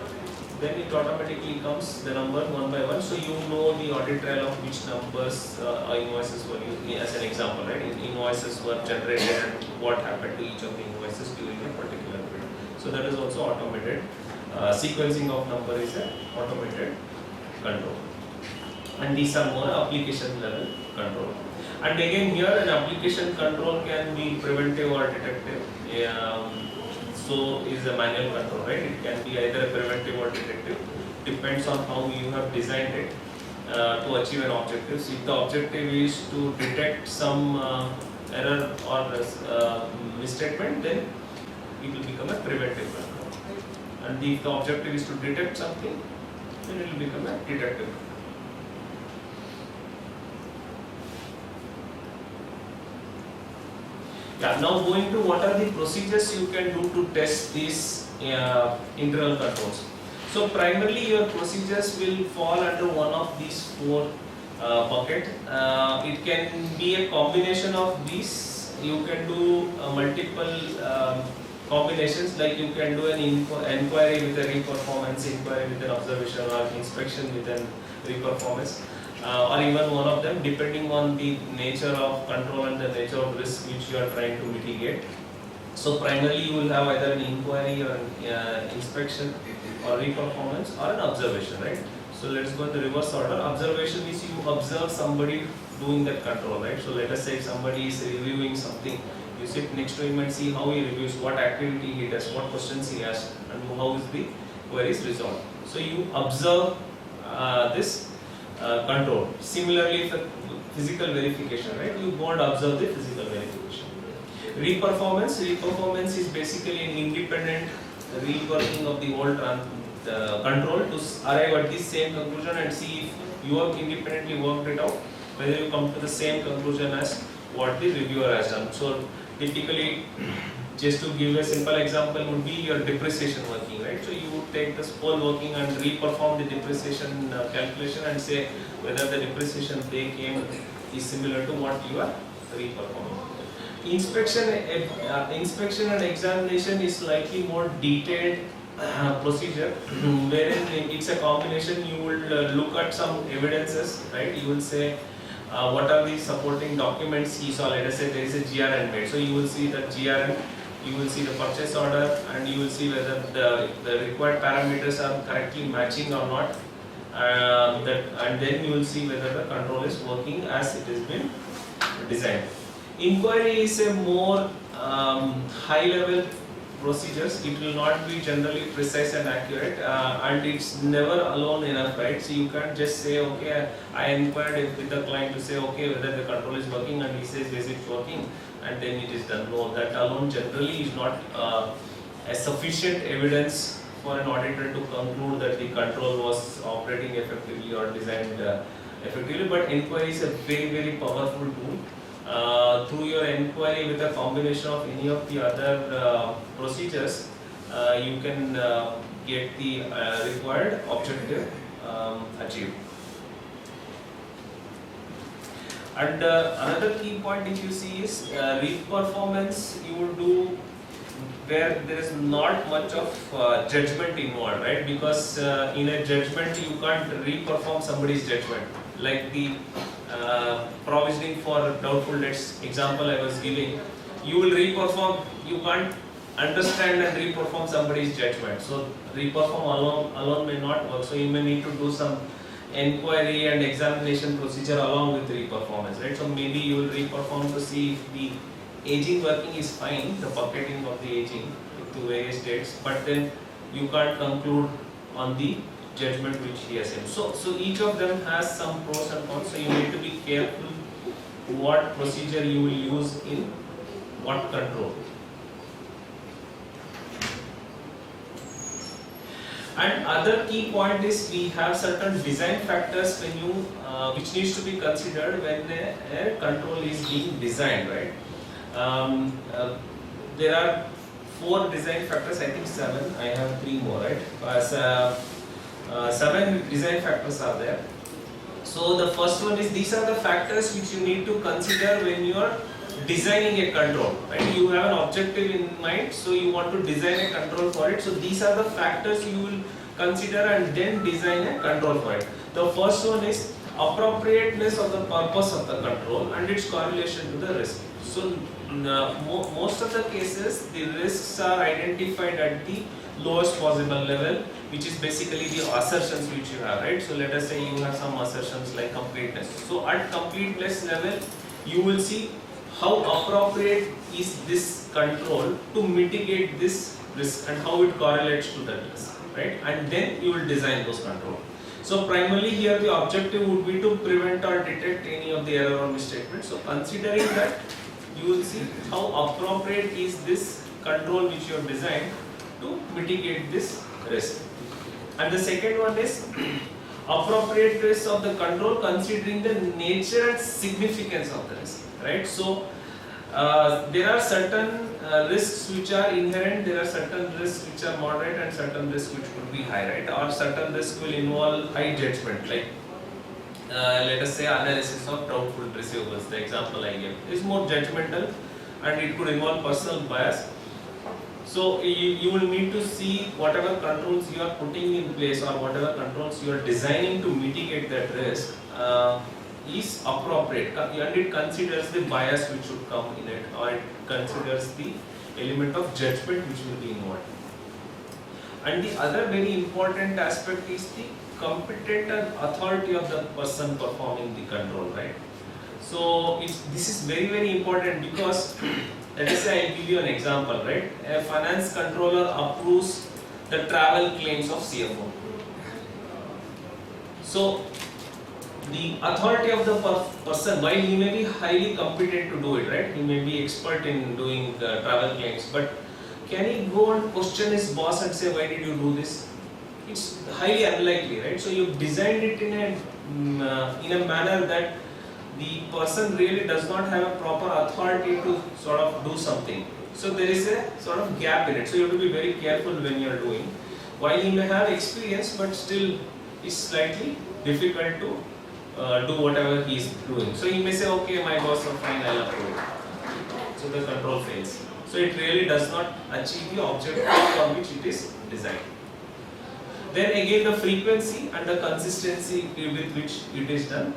then it automatically comes the number one by one. So you know the audit trail of which numbers invoices were used, as an example, right? Invoices were generated and what happened to each of the invoices during a particular period. So that is also automated. Sequencing of number is an automated control. And these are more application level control. And again here an application control can be preventive or detective. So is a manual control, right? It can be either a preventive or detective. Depends on how you have designed it to achieve an objective. So if the objective is to detect some error or misstatement, then it will become a preventive control. And if the objective is to detect something, then it will become a detective. Yeah, now going to what are the procedures you can do to test these internal controls. So primarily your procedures will fall under one of these four buckets. It can be a combination of these. You can do multiple combinations, like you can do an inquiry with a re-performance, inquiry with an observation, or inspection with an re-performance. Or even one of them, depending on the nature of control and the nature of risk which you are trying to mitigate. So primarily you will have either an inquiry or an inspection or re-performance or an observation, right? So let's go in the reverse order. Observation is you observe somebody doing that control, right? So let us say somebody is reviewing something. You sit next to him and see how he reviews, what activity he does, what questions he asks, and how is the queries resolved. So you observe this control. Similarly, for physical verification, right? You go and observe the physical verification. Reperformance is basically an independent reworking of the whole control to arrive at the same conclusion and see if you have independently worked it out, whether you come to the same conclusion as what the reviewer has done. So typically, just to give a simple example would be your depreciation working, right? So you would take this whole working and reperform the depreciation calculation and say whether the depreciation they came is similar to what you are reperforming. Inspection and examination is slightly more detailed procedure, wherein it's a combination. You will look at some evidences, right? You will say what are the supporting documents he saw. Let us say there is a GRN made, so you will see the GRN, you will see the purchase order, and you will see whether the required parameters are correctly matching or not, and then you will see whether the control is working as it has been designed. Inquiry is a more high level procedures. It will not be generally precise and accurate, and it's never alone enough, right? So you can't just say, okay, I inquired with the client to say, okay, whether the control is working, and he says, yes, it's working, and then it is done. No, that alone generally is not a sufficient evidence for an auditor to conclude that the control was operating effectively or designed effectively. But inquiry is a very, very powerful tool. Through your inquiry with a combination of any of the other procedures, you can get the required objective achieved. And another key point, if you see, is reperformance you would do where there is not much of judgment involved, right? Because in a judgment you can't reperform somebody's judgment. Like the provisioning for doubtful debts example I was giving, you will reperform, you can't understand and reperform somebody's judgment. So reperform alone may not work. So you may need to do some inquiry and examination procedure along with reperformance, right? So maybe you will reperform to see if the aging working is fine, the bucketing of the aging to various dates, but then you can't conclude on the judgment which he has made. So each of them has some pros and cons, so you need to be careful what procedure you will use in what control. And other key point is we have certain design factors when you which needs to be considered when a control is being designed, right? There are 4 design factors, I think 7. I have 3 more, right? 7 design factors are there. So the first one is, these are the factors which you need to consider when you are designing a control, right? You have an objective in mind, so you want to design a control for it. So these are the factors you will consider and then design a control for it. The first one is appropriateness of the purpose of the control and its correlation to the risk. So most of the cases, the risks are identified at the lowest possible level, which is basically the assertions which you have, right? So let us say you have some assertions like completeness. So at completeness level, you will see how appropriate is this control to mitigate this risk and how it correlates to that risk, right? And then you will design those controls. So primarily here the objective would be to prevent or detect any of the error or misstatement. So considering that, you will see how appropriate is this control which you have designed to mitigate this risk. And the second one is appropriateness of the control considering the nature and significance of the risk, right? So there are certain risks which are inherent, there are certain risks which are moderate and certain risks which would be high, right? Or certain risks will involve high judgment, like let us say analysis of doubtful receivables, the example I gave is more judgmental and it could involve personal bias. So you will need to see whatever controls you are putting in place or whatever controls you are designing to mitigate that risk is appropriate, and it considers the bias which should come in it, or it considers the element of judgment which will be involved. And the other very important aspect is the competent and authority of the person performing the control, right? So this is very, very important because let us say I give you an example, right? A finance controller approves the travel claims of CFO. So the authority of the person, while he may be highly competent to do it, right? He may be expert in doing travel claims, but can he go and question his boss and say, why did you do this? It's highly unlikely, right? So you've designed it in a manner that the person really does not have a proper authority to sort of do something. So there is a sort of gap in it. So you have to be very careful when you are doing. While he may have experience, but still it's slightly difficult to do whatever he is doing. So he may say, okay, my boss are fine, I'll approve it. So the control fails. So it really does not achieve the objective for which it is designed. Then again, the frequency and the consistency with which it is done.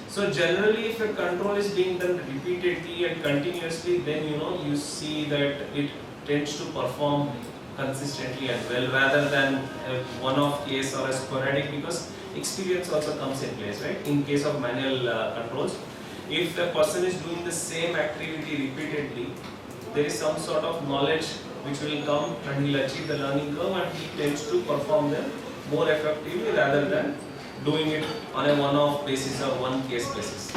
So generally, if a control is being done repeatedly and continuously, then you see that it tends to perform consistently and well, rather than a one-off case or a sporadic, because experience also comes in place, right? In case of manual controls, if the person is doing the same activity repeatedly, there is some sort of knowledge which will come and he will achieve the learning curve, and he tends to perform them more effectively rather than doing it on a one-off basis or one case basis.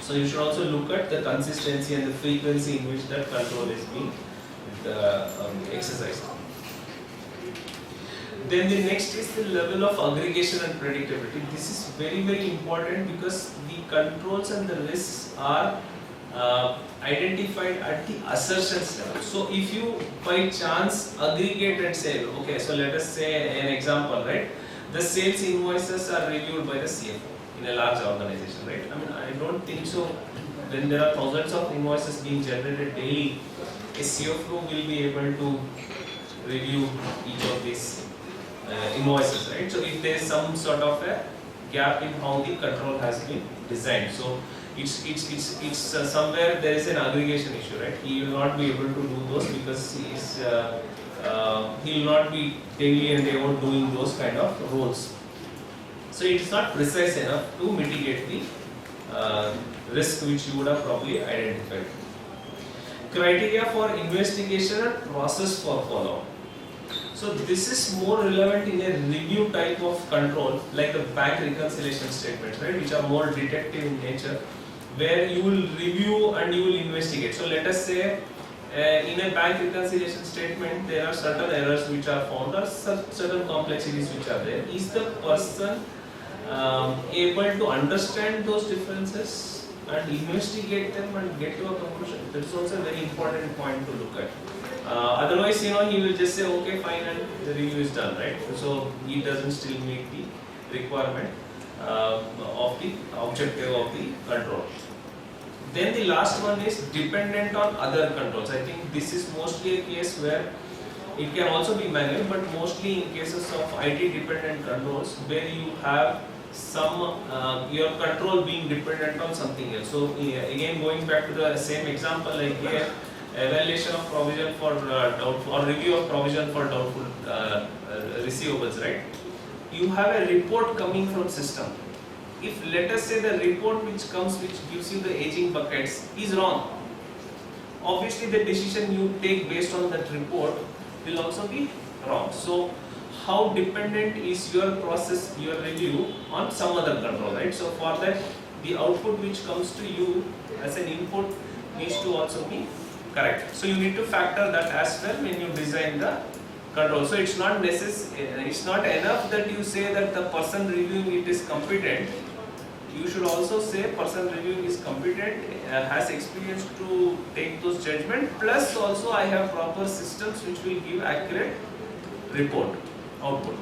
So you should also look at the consistency and the frequency in which that control is being exercised. Then the next is the level of aggregation and predictability. This is very, very important because the controls and the risks are identified at the assertions level. So if you by chance aggregate and say, okay, so let us say an example, right? The sales invoices are reviewed by the CFO in a large organization, right? I mean, I don't think so. When there are thousands of invoices being generated daily, a CFO will be able to review each of these invoices, right? So if there is some sort of a gap in how the control has been designed, so it's somewhere there is an aggregation issue, right? He will not be able to do those because he will not be daily and day out doing those kind of roles. So it is not precise enough to mitigate the risk which you would have probably identified. Criteria for investigation and process for follow-up. So this is more relevant in a review type of control, like the bank reconciliation statements, right, which are more detective in nature, where you will review and you will investigate. So let us say in a bank reconciliation statement, there are certain errors which are found or certain complexities which are there. Is the person able to understand those differences and investigate them and get to a conclusion? That is also a very important point to look at. Otherwise, he will just say, okay, fine, and the review is done, right? So he doesn't still meet the requirement of the objective of the control. Then the last one is dependent on other controls. I think this is mostly a case where it can also be manual, but mostly in cases of IT dependent controls where you have some your control being dependent on something else. So again, going back to the same example, like here, evaluation of provision for doubtful or review of provision for doubtful receivables, right? You have a report coming from system. If let us say the report which comes, which gives you the aging buckets, is wrong, obviously the decision you take based on that report will also be wrong. So how dependent is your process, your review on some other control, right? So for that, the output which comes to you as an input needs to also be correct. So you need to factor that as well when you design the control. So it's not it's not enough that you say that the person reviewing it is competent. You should also say person reviewing is competent, has experience to take those judgment, plus also I have proper systems which will give accurate report output.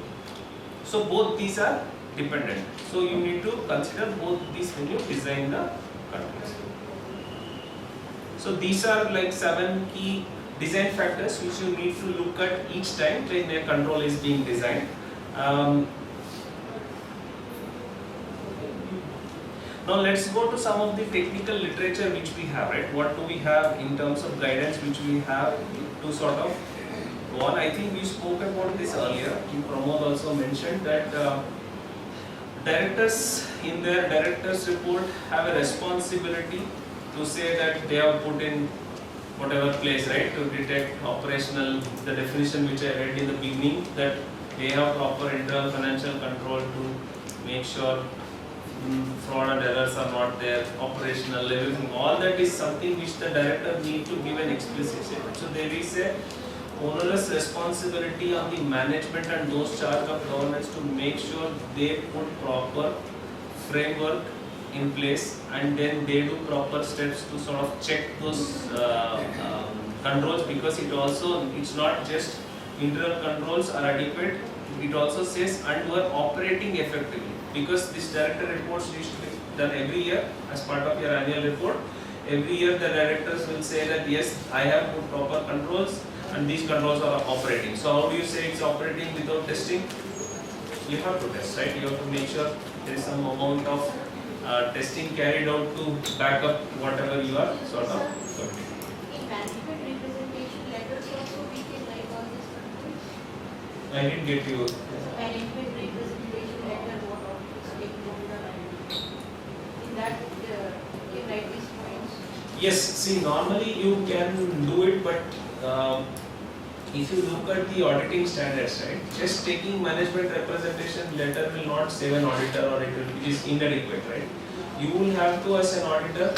So both these are dependent. So you need to consider both these when you design the controls. So these are like 7 key design factors which you need to look at each time when a control is being designed. Now let's go to some of the technical literature which we have, right? What do we have in terms of guidance which we have to sort of go on? I think we spoke about this earlier. Pramod also mentioned that directors in their director's report have a responsibility to say that they have put in whatever place, right, to detect operational, the definition which I read in the beginning, that they have proper internal financial control to make sure fraud and errors are not there, operational, everything. All that is something which the director need to give an explicit statement. So there is a onerous responsibility on the management and those charged of governance to make sure they put proper framework in place, and then they do proper steps to sort of check those controls, because it's not just internal controls are adequate, it also says and were operating effectively, because this director reports used to be done every year as part of your annual report. Every year the directors will say that yes, I have put proper controls and these controls are operating. So how do you say it's operating without testing? You have to test, right? You have to make sure there is some amount of testing carried out to back up whatever you are sort of committing. In management representation letters also we can write all this controls. I didn't get you. Management representation letter, what office stakeholder and in that you can write these points. Yes, see, normally you can do it, but if you look at the auditing standards, right, just taking management representation letter will not save an auditor, or it is inadequate, right? You will have to, as an auditor,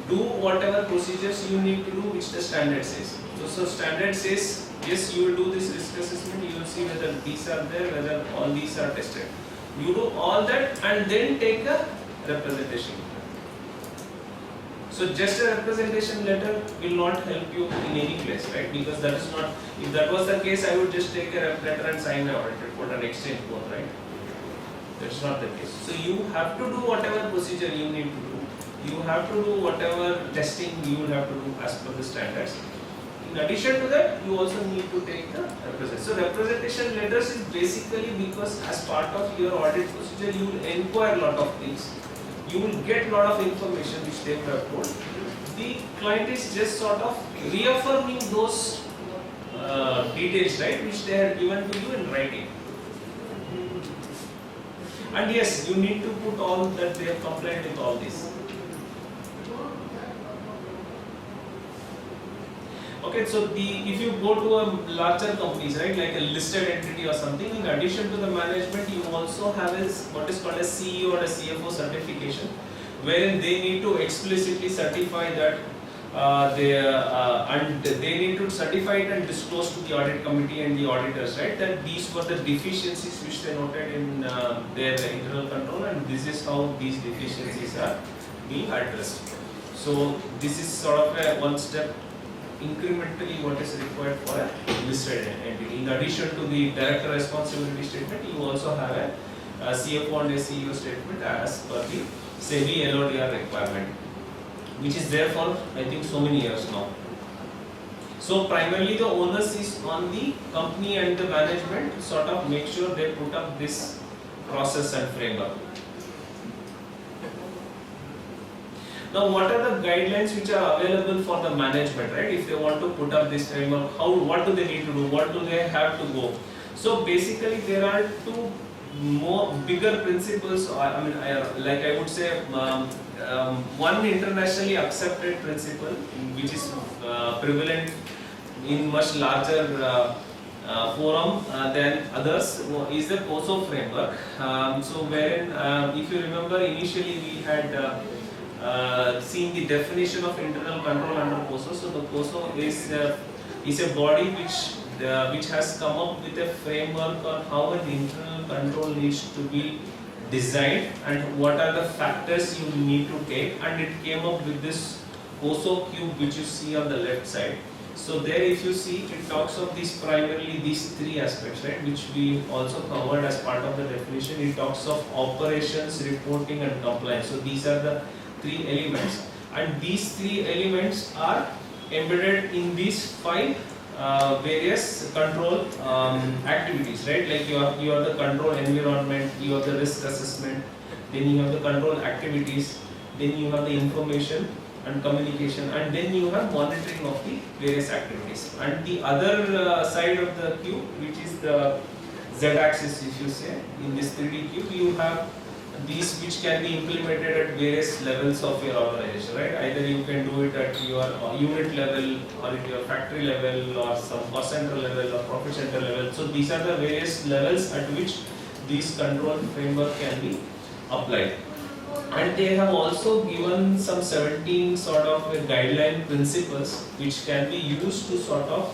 do whatever procedures you need to do which the standard says. So standard says, yes, you will do this risk assessment, you will see whether these are there, whether all these are tested. You do all that and then take a representation. So just a representation letter will not help you in any place, right? Because that is not, if that was the case, I would just take a rep letter and sign my audit report and exchange both, right? That's not the case. So you have to do whatever procedure you need to do. You have to do whatever testing you will have to do as per the standards. In addition to that, you also need to take the representation. So representation letters is basically because as part of your audit procedure, you will inquire a lot of things. You will get a lot of information which they would have told. The client is just sort of reaffirming those details, right, which they had given to you in writing. And yes, you need to put all that they have complied with all this. Okay, so if you go to a larger companies, right, like a listed entity or something, in addition to the management, you also have what is called a CEO or a CFO certification, wherein they need to explicitly certify that they need to certify it and disclose to the audit committee and the auditors, right, that these were the deficiencies which they noted in their internal control, and this is how these deficiencies are being addressed. So this is sort of a one step incrementally what is required for a listed entity. In addition to the director responsibility statement, you also have a CFO and a CEO statement as per the SEBI LODR requirement, which is there for I think so many years now. So primarily the onus is on the company and the management to sort of make sure they put up this process and framework. Now, what are the guidelines which are available for the management, right? If they want to put up this framework, what do they need to do? What do they have to go? So basically, there are two more bigger principles. Like I would say, one internationally accepted principle, which is prevalent in much larger forum than others, is the COSO framework. So wherein, if you remember, initially we had seen the definition of internal control under COSO. So the COSO is a body which has come up with a framework on how an internal control needs to be designed and what are the factors you need to take, and it came up with this COSO cube which you see on the left side. So there, if you see, it talks of primarily these three aspects, right, which we also covered as part of the definition. It talks of operations, reporting and compliance. So these are the three elements, and these three elements are embedded in these five various control activities, right? Like you have the control environment, you have the risk assessment, then you have the control activities, then you have the information and communication, and then you have monitoring of the various activities. And the other side of the cube, which is the z-axis, if you say, in this 3D cube, you have these which can be implemented at various levels of your organization, right? Either you can do it at your unit level or at your factory level or some cost center level or profit center level. So these are the various levels at which these control framework can be applied. And they have also given some 17 sort of guideline principles which can be used to sort of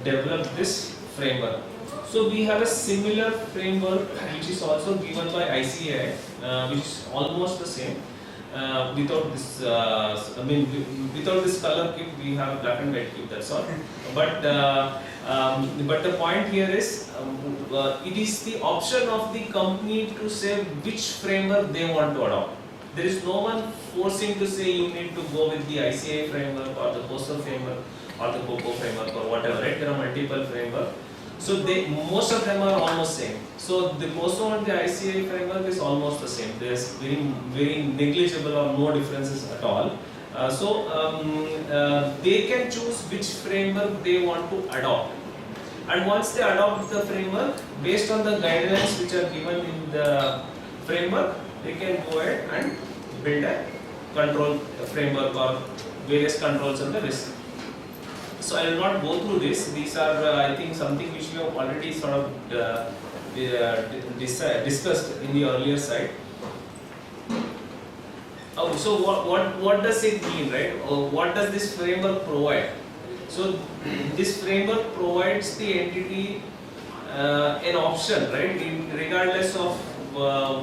develop this framework. So we have a similar framework which is also given by ICAI, which is almost the same. Without this, without this color kit, we have black and white kit. That's all. But the point here is, it is the option of the company to say which framework they want to adopt. There is no one forcing to say you need to go with the ICAI framework or the COSO framework or the COCO framework or whatever. Right? There are multiple frameworks. So most of them are almost same. So the COSO and the ICAI framework is almost the same. There's very negligible or no differences at all. They can choose which framework they want to adopt. And once they adopt the framework, based on the guidelines which are given in the framework, they can go ahead and build a control framework or various controls on the risk. So I will not go through this. These are, I think, something which we have already sort of discussed in the earlier slide. Oh, so what does it mean, right? What does this framework provide? So this framework provides the entity an option, right? Regardless of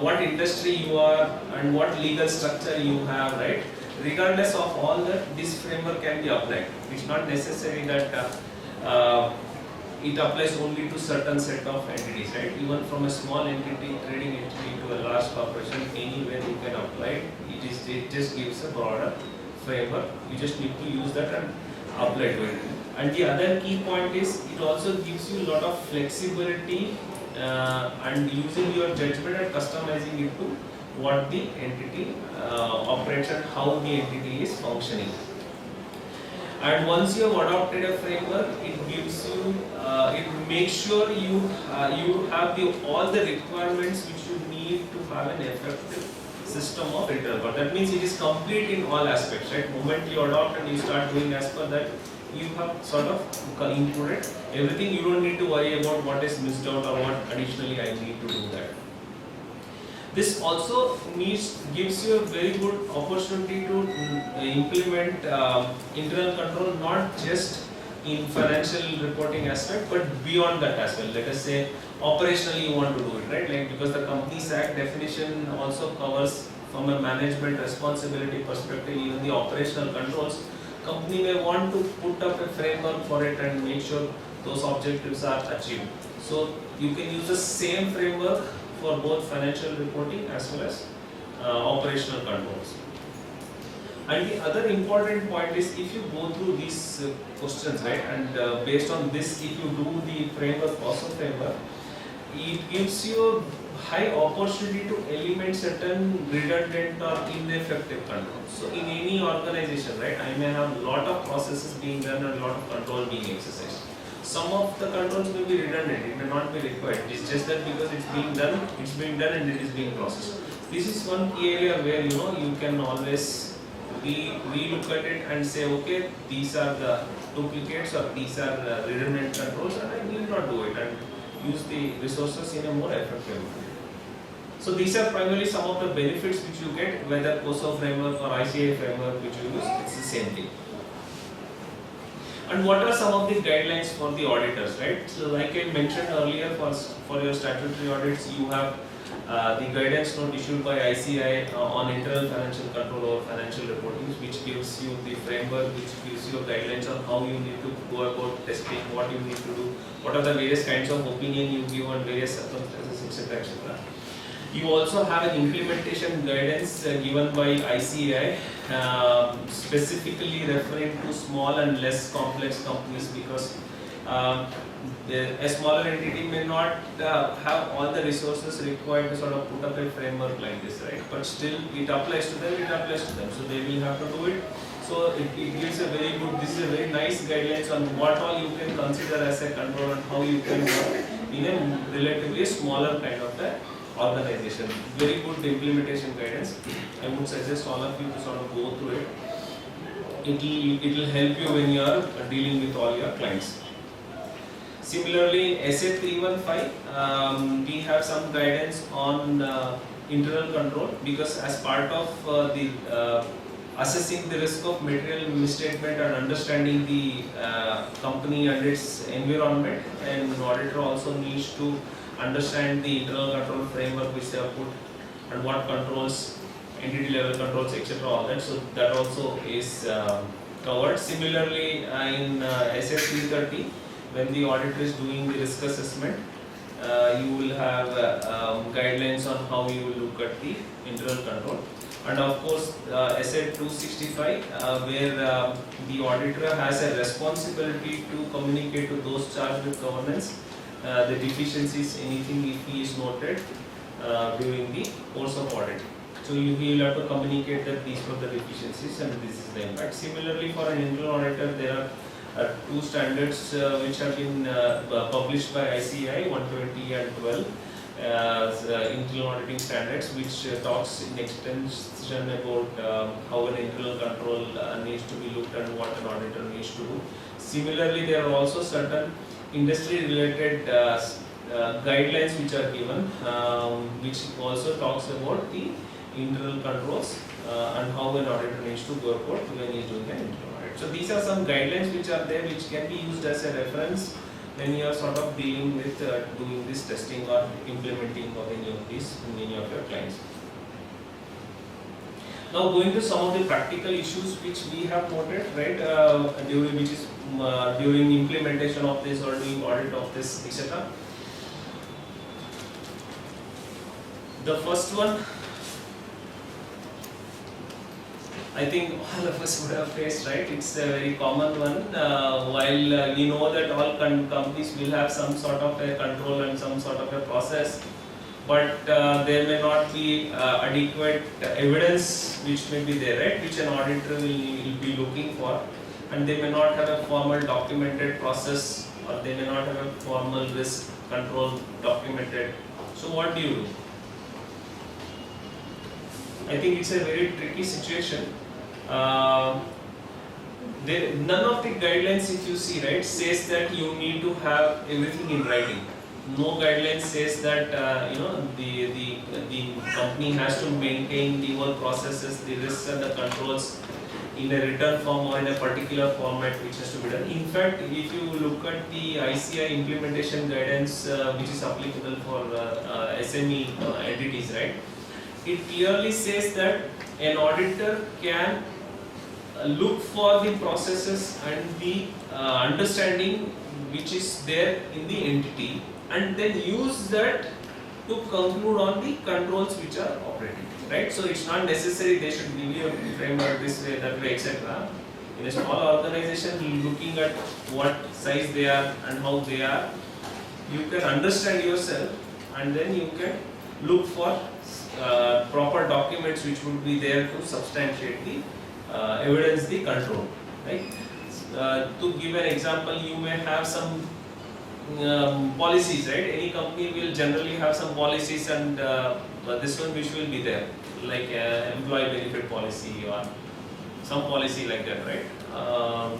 what industry you are and what legal structure you have, right? Regardless of all that, this framework can be applied. It's not necessary that it applies only to certain set of entities, right? Even from a small entity, trading entity to a large corporation, anywhere you can apply it. It just gives a broader framework. You just need to use that and apply to it. And the other key point is it also gives you a lot of flexibility and using your judgment and customizing it to what the entity operates and how the entity is functioning. And once you have adopted a framework, it gives you, it makes sure you have all the requirements which you need to have an effective system of internal control. That means it is complete in all aspects, right? The moment you adopt and you start doing as per that, you have sort of included everything. You don't need to worry about what is missed out or what additionally I need to do that. This also gives you a very good opportunity to implement internal control, not just in financial reporting aspect, but beyond that as well. Let us say operationally you want to do it, right? Like, because the Companies Act definition also covers from a management responsibility perspective, even the operational controls. Company may want to put up a framework for it and make sure those objectives are achieved. So you can use the same framework for both financial reporting as well as operational controls. And the other important point is, if you go through these questions, right, and based on this, if you do the framework, COSO framework, it gives you a high opportunity to eliminate certain redundant or ineffective controls. So in any organization, right, I may have a lot of processes being done and a lot of control being exercised. Some of the controls may be redundant, it may not be required. It's just that because it's being done and it is being processed. This is one key area where you can always re-look at it and say, okay, these are the duplicates or these are the redundant controls, and I need not do it, and use the resources in a more effective way. So these are primarily some of the benefits which you get, whether COSO framework or ICAI framework which you use, it's the same thing. And what are some of the guidelines for the auditors, right? So like I mentioned earlier, for your statutory audits, you have the guidance note issued by ICAI on internal financial control or financial reporting, which gives you the framework, which gives you guidelines on how you need to go about testing, what you need to do, what are the various kinds of opinion you give on various circumstances, etc., etc. You also have an implementation guidance given by ICAI, specifically referring to small and less complex companies, because a smaller entity may not have all the resources required to sort of put up a framework like this, right? But still, it applies to them, so they will have to do it. So it gives a very good, this is a very nice guidelines on what all you can consider as a control and how you can work in a relatively smaller kind of a organization. Very good implementation guidance. I would suggest all of you to sort of go through it. It will help you when you are dealing with all your clients. Similarly, SA 315, we have some guidance on internal control, because as part of the assessing the risk of material misstatement and understanding the company and its environment, and an auditor also needs to understand the internal control framework which they have put and what controls, entity level controls, etc. all that. So that also is covered. Similarly, in SA 330, when the auditor is doing the risk assessment, you will have guidelines on how you will look at the internal control. And of course, SA 265, where the auditor has a responsibility to communicate to those charged with governance the deficiencies, anything if he is noted during the course of audit. So you will have to communicate that these were the deficiencies and this is the impact. Similarly, for an internal auditor, there are two standards which have been published by ICAI, 120 and 12. Internal auditing standards, which talks in extension about how an internal control needs to be looked at and what an auditor needs to do. Similarly, there are also certain industry-related guidelines which are given, which also talks about the internal controls and how an auditor needs to go about when he is doing an internal audit. So these are some guidelines which are there, which can be used as a reference when you are sort of dealing with doing this testing or implementing of any of these in any of your clients. Now going to some of the practical issues which we have noted, right, during implementation of this or doing audit of this, etc. The first one, I think all of us would have faced, right? It's a very common one. While we know that all companies will have some sort of a control and some sort of a process, but there may not be adequate evidence which may be there, right? Which an auditor will be looking for, and they may not have a formal documented process, or they may not have a formal risk control documented. So what do you do? I think it's a very tricky situation. None of the guidelines, if you see, right, says that you need to have everything in writing. No guideline says that the company has to maintain the whole processes, the risks and the controls in a written form or in a particular format which has to be done. In fact, if you look at the ICAI implementation guidance, which is applicable for SME entities, right, it clearly says that an auditor can look for the processes and the understanding which is there in the entity, and then use that to conclude on the controls which are operating, right? So it's not necessary they should give you a framework this way, that way, etc. In a small organization, looking at what size they are and how they are, you can understand yourself, and then you can look for proper documents which would be there to substantiate the evidence the control, right? To give an example, you may have some policies, right? Any company will generally have some policies, and this one which will be there, like employee benefit policy or some policy like that, right?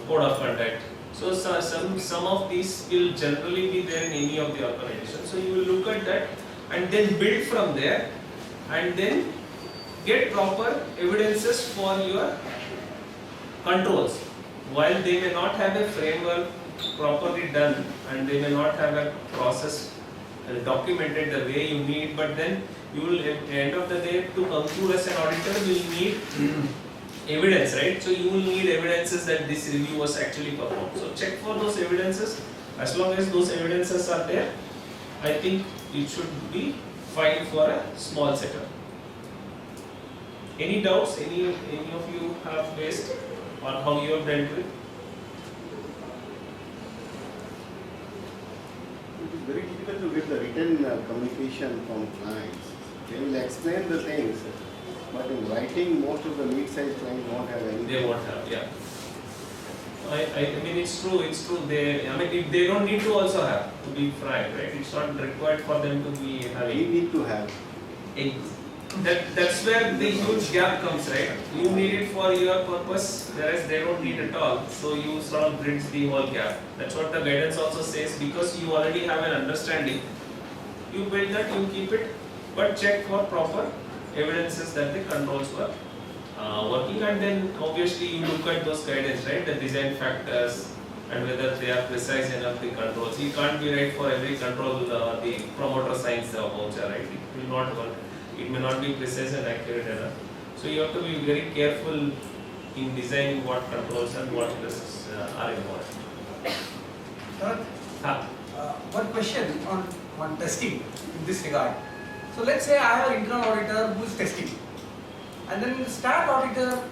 Code of conduct. So some of these will generally be there in any of the organizations. So you will look at that and then build from there, and then get proper evidences for your controls. While they may not have a framework properly done, and they may not have a process documented the way you need, but then you will, at the end of the day, to conclude as an auditor, you will need evidence, right? So you will need evidences that this review was actually performed. So check for those evidences. As long as those evidences are there, I think it should be fine for a small setup. Any doubts? Any of you have faced, or how you have dealt with? It is very difficult to get the written communication from clients. They will explain the things, but in writing, most of the mid-sized clients won't have anything. They won't have, yeah. I mean it's true. They don't need to also have, to be frank, right? It's not required for them to be We having. need to have. That's where the huge gap comes, right? You need it for your purpose, whereas they don't need it all. So you sort of bridge the whole gap. That's what the guidance also says, because you already have an understanding. You build that, you keep it, but check for proper evidences that the controls were working, and then obviously you look at those guidance, right? The design factors and whether they are precise enough, the controls. You can't be right for every control, the promoter signs the voucher, right? It will not work. It may not be precise and accurate enough. So you have to be very careful in designing what controls and what risks are involved. Sharath, one question on testing in this regard. So let's say I have an internal auditor who is testing, and then the stat auditor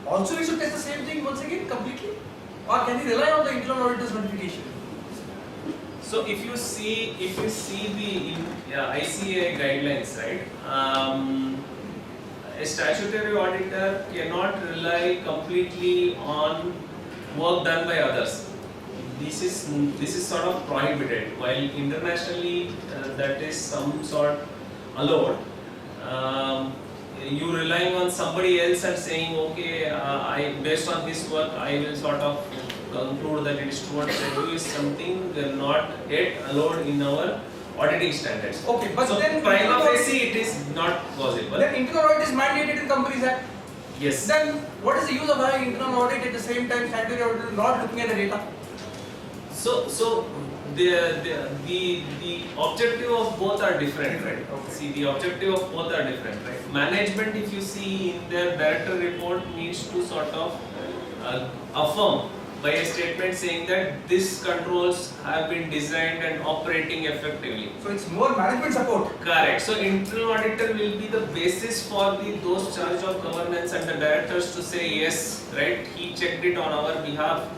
also needs to test the same thing once again completely, or can he rely on the internal auditor's notification? So if you see the ICA guidelines, right? A statutory auditor cannot rely completely on work done by others. This is sort of prohibited. While internationally that is some sort allowed. You relying on somebody else and saying, okay, based on this work, I will sort of conclude that it is true and true is something not yet allowed in our auditing standards. Okay, but so then prima facie it is not possible. Then internal audit is mandated in Companies Act. Yes. Then what is the use of having internal audit at the same time statutory auditor not looking at the data? So the objective of both are different, right? Okay. See, the objective of both are different, right? Management, if you see in their director report, needs to sort of affirm by a statement saying that these controls have been designed and operating effectively. So it's more management support. Correct. So internal auditor will be the basis for those charge of governance and the directors to say yes, right? He checked it on our behalf,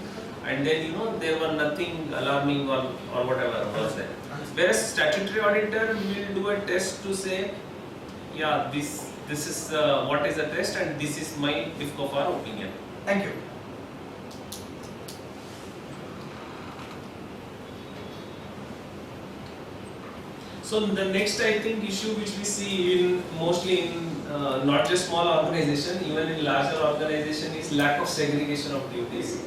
and then there were nothing alarming or whatever was there. Whereas statutory auditor will do a test to say, yeah, this is what is the test and this is my IFCOFAR opinion. Thank you. So the next, I think, issue which we see mostly in not just small organization, even in larger organization, is lack of segregation of duties.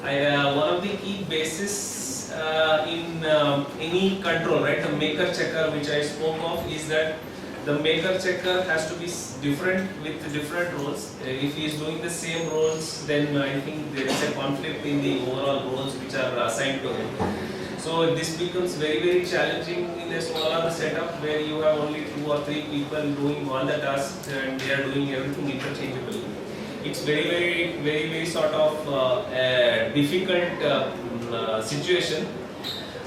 One of the key basis in any control, right, the maker checker which I spoke of, is that the maker checker has to be different with different roles. If he is doing the same roles, then I think there is a conflict in the overall roles which are assigned to him. So this becomes very, very challenging in a smaller setup where you have only 2 or 3 people doing all the tasks and they are doing everything interchangeably. It's very sort of a difficult situation.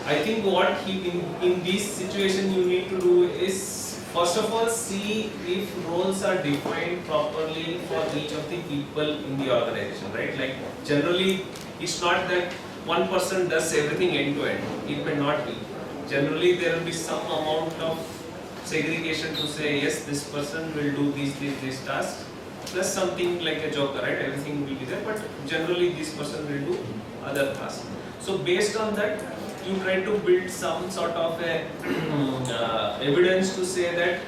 I think what in this situation you need to do is, first of all, see if roles are defined properly for each of the people in the organization, right? Like generally, it's not that one person does everything end to end. It may not be. Generally, there will be some amount of segregation to say, yes, this person will do these tasks, plus something like a joker, right? Everything will be there, but generally this person will do other tasks. So based on that, you try to build some sort of a evidence to say that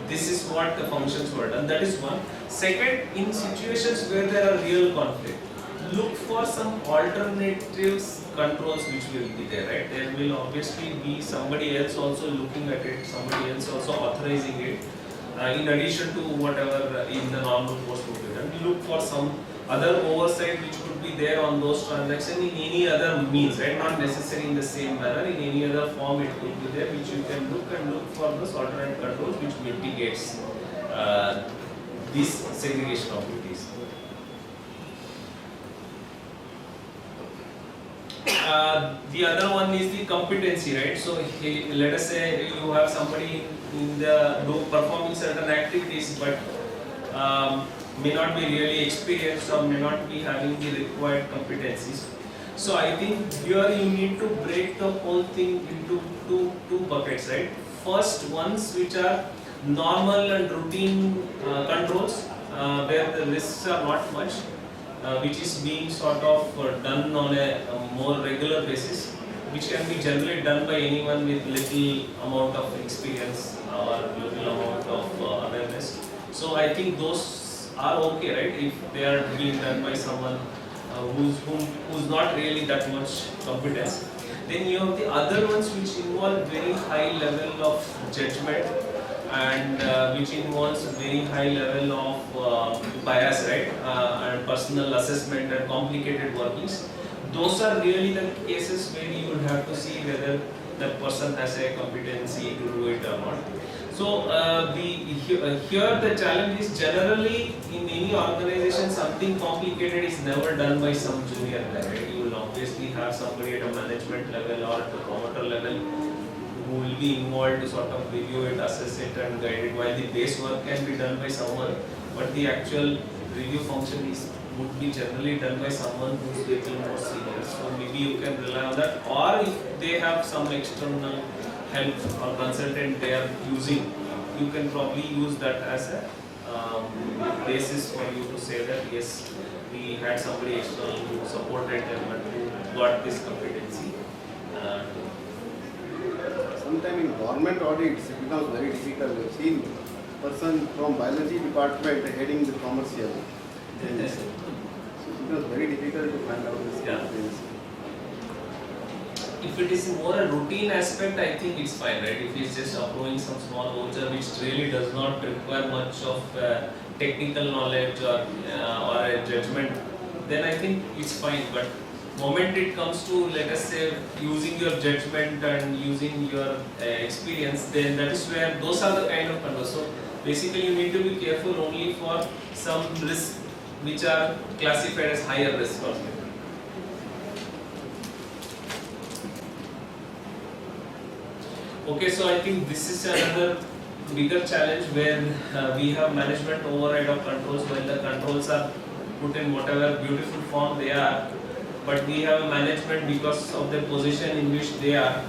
this is what the functions were done. That is one. Second, in situations where there are real conflict, look for some alternatives controls which will be there, right? There will obviously be somebody else also looking at it, somebody else also authorizing it, in addition to whatever in the normal course would be done. Look for some other oversight which could be there on those transactions in any other means, right? Not necessarily in the same manner, in any other form it could be there, which you can look for those alternate controls which mitigates this segregation of duties. The other one is the competency, right? So let us say you have somebody performing certain activities, but may not be really experienced or may not be having the required competencies. So I think here you need to break the whole thing into two buckets, right? First, ones which are normal and routine controls, where the risks are not much. which is being sort of done on a more regular basis, which can be generally done by anyone with little amount of experience or little amount of awareness. So I think those are okay, right? If they are being done by someone who's not really that much competence. Then you have the other ones which involve very high level of judgment and which involves very high level of bias, right? And personal assessment and complicated workings. Those are really the cases where you would have to see whether that person has a competency to do it or not. So here the challenge is generally in any organization something complicated is never done by some junior guy, right? You will obviously have somebody at a management level or at the promoter level who will be involved to sort of review it, assess it and guide it, while the base work can be done by someone, but the actual review function would be generally done by someone who is little more senior. So maybe you can rely on that, or if they have some external help or consultant they are using, you can probably use that as a basis for you to say that yes, we had somebody external who supported them and who got this competency. Sometimes in government audits it becomes very difficult. We've seen person from biology department heading the commercial. So it becomes very difficult to find out this competency. If it is more a routine aspect, I think it's fine, right? If it's just approving some small voucher which really does not require much of technical knowledge or a judgment, then I think it's fine. But moment it comes to, let us say, using your judgment and using your experience, then that is where those are the kind of controls. So basically, you need to be careful only for some risks which are classified as higher risk. Okay, so I think this is another bigger challenge where we have management override of controls while the controls are put in whatever beautiful form they are, but we have a management because of the position in which they are,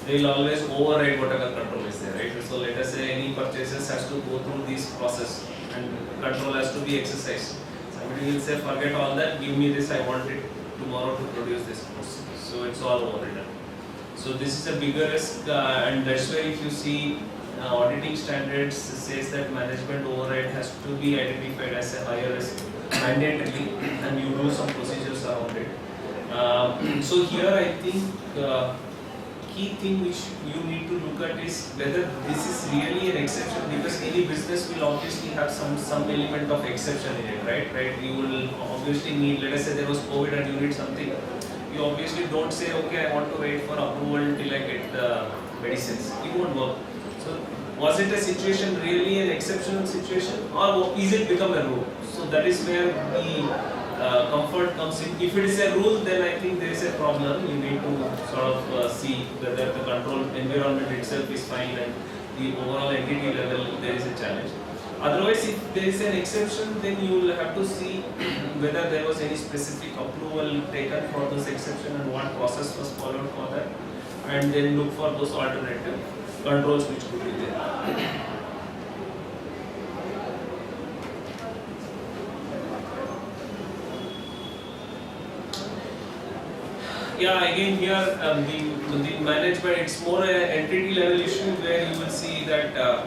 they will always override whatever control is there, right? So let us say any purchases has to go through this process and control has to be exercised. Somebody will say, forget all that, give me this, I want it tomorrow to produce this. So it's all overridden. So this is a bigger risk, and that's why if you see auditing standards says that management override has to be identified as a higher risk mandatorily, and you do some procedures around it. So here I think key thing which you need to look at is whether this is really an exception, because any business will obviously have some element of exception in it, right? You will obviously need, let us say there was COVID and you need something. You obviously don't say, okay, I want to wait for approval till I get the medicines. It won't work. So, was it a situation really an exceptional situation, or is it become a rule? So that is where the comfort comes in. If it is a rule, then I think there is a problem. You need to sort of see whether the control environment itself is fine and the overall entity level there is a challenge. Otherwise, if there is an exception, then you will have to see whether there was any specific approval taken for this exception and what process was followed for that, and then look for those alternative controls which could be there. Yeah, again here the management, it's more an entity level issue where you will see that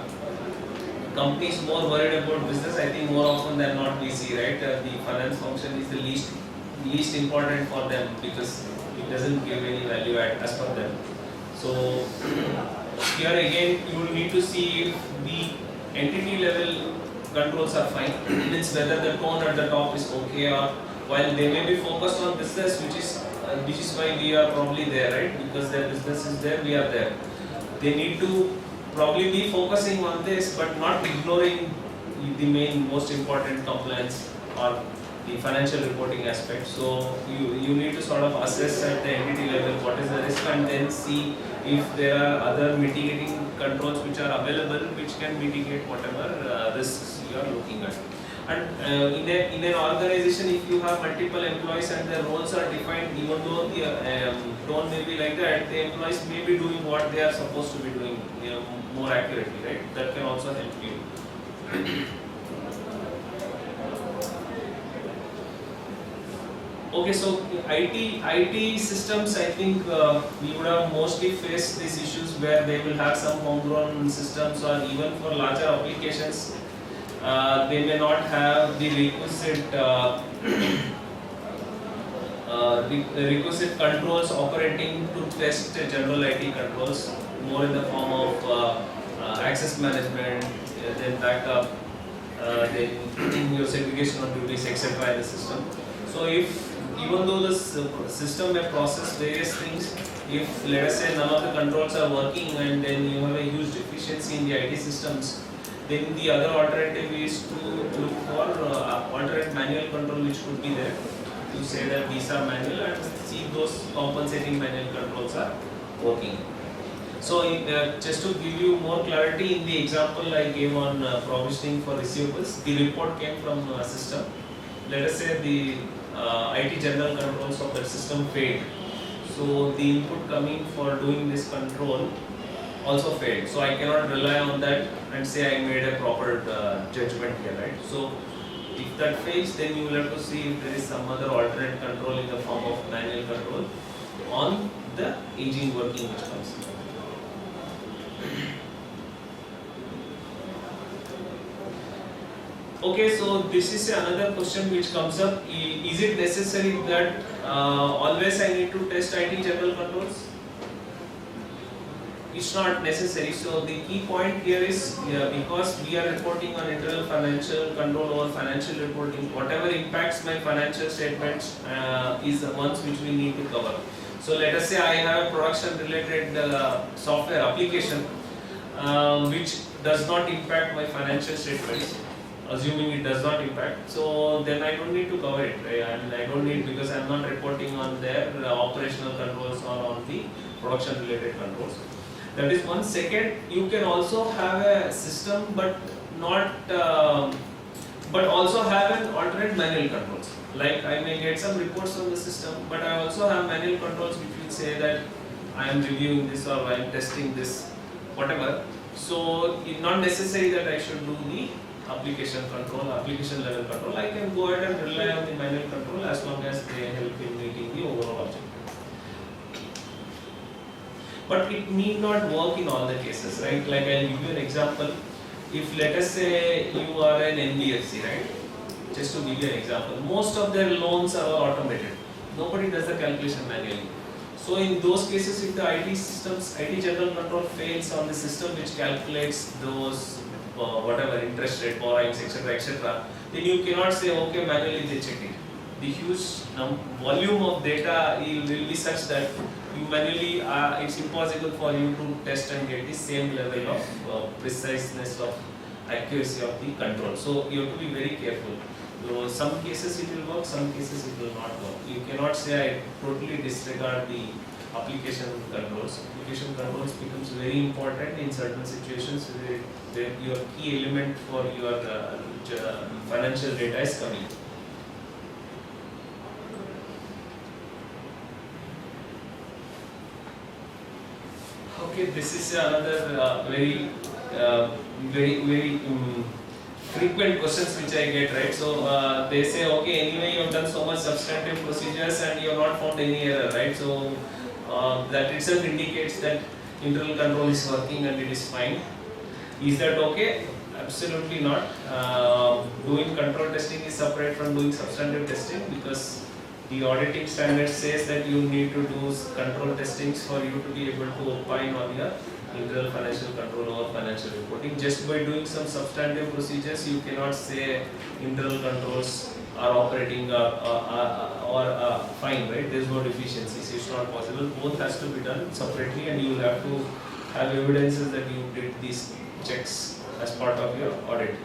companies more worried about business. I think more often than not we see, right, the finance function is the least important for them because it doesn't give any value add as per them. So here again you will need to see if the entity level controls are fine, means whether the tone at the top is okay, or while they may be focused on business, which is why we are probably there, right? Because their business is there, we are there. They need to probably be focusing on this, but not ignoring the main, most important compliance or the financial reporting aspect. So you need to sort of assess at the entity level what is the risk, and then see if there are other mitigating controls which are available which can mitigate whatever risks you are looking at. And in an organization, if you have multiple employees and their roles are defined, even though the tone may be like that, the employees may be doing what they are supposed to be doing, more accurately, right? That can also help you. Okay, so IT systems, I think we would have mostly faced these issues where they will have some homegrown systems, or even for larger applications, they may not have the requisite requisite controls operating to test general IT controls, more in the form of access management, then backup, then your segregation of duties, etc. in the system. So if even though this system may process various things, if let us say none of the controls are working and then you have a huge deficiency in the IT systems, then the other alternative is to look for alternate manual control which could be there, to say that these are manual and see those compensating manual controls are working. So just to give you more clarity, in the example I gave on provisioning for receivables, the report came from a system. Let us say the IT general controls of that system failed. So the input coming for doing this control also failed. So I cannot rely on that and say I made a proper judgment here, right? So if that fails, then you will have to see if there is some other alternate control in the form of manual control on the aging working which comes. Okay, so this is another question which comes up. Is it necessary that always I need to test IT general controls? It's not necessary. So the key point here is because we are reporting on internal financial control or financial reporting, whatever impacts my financial statements is the ones which we need to cover. So let us say I have a production related software application which does not impact my financial statements. Assuming it does not impact, so then I don't need to cover it, right? And I don't need, because I'm not reporting on their operational controls or on the production related controls. That is one. Second, you can also have a system but not but also have an alternate manual controls. Like I may get some reports from the system, but I also have manual controls which will say that I am reviewing this or I am testing this, whatever. So it's not necessary that I should do the application control, application level control. I can go ahead and rely on the manual control as long as they help in meeting the overall objective. But it need not work in all the cases, right? Like I'll give you an example. If let us say you are an NBFC, right? Just to give you an example, most of their loans are automated. Nobody does the calculation manually. So in those cases, if the IT systems, IT general control fails on the system which calculates those whatever interest rate, borrowings, etc., then you cannot say, okay, manually they check it. The huge volume of data will be such that you manually, it's impossible for you to test and get the same level of preciseness of accuracy of the control. So you have to be very careful. So some cases it will work, some cases it will not work. You cannot say I totally disregard the application controls. Application controls becomes very important in certain situations where your key element for your financial data is coming. Okay, this is another very frequent questions which I get, right? So they say, okay, anyway you have done so much substantive procedures and you have not found any error, right? So that itself indicates that internal control is working and it is fine. Is that okay? Absolutely not. Doing control testing is separate from doing substantive testing, because the auditing standard says that you need to do control testings for you to be able to opine on your internal financial control or financial reporting. Just by doing some substantive procedures, you cannot say internal controls are operating or fine, right? There is no deficiencies. It's not possible. Both has to be done separately, and you will have to have evidences that you did these checks as part of your audit.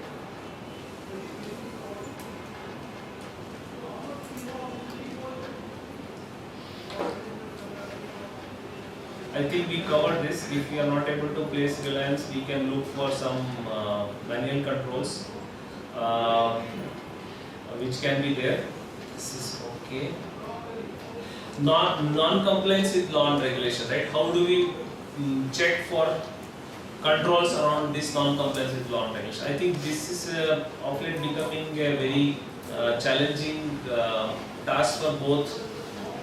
I think we covered this. If we are not able to place reliance, we can look for some manual controls which can be there. This is okay. Non-compliance with law and regulation, right? How do we check for controls around this non-compliance with law and regulation? I think this is of late becoming a very challenging task for both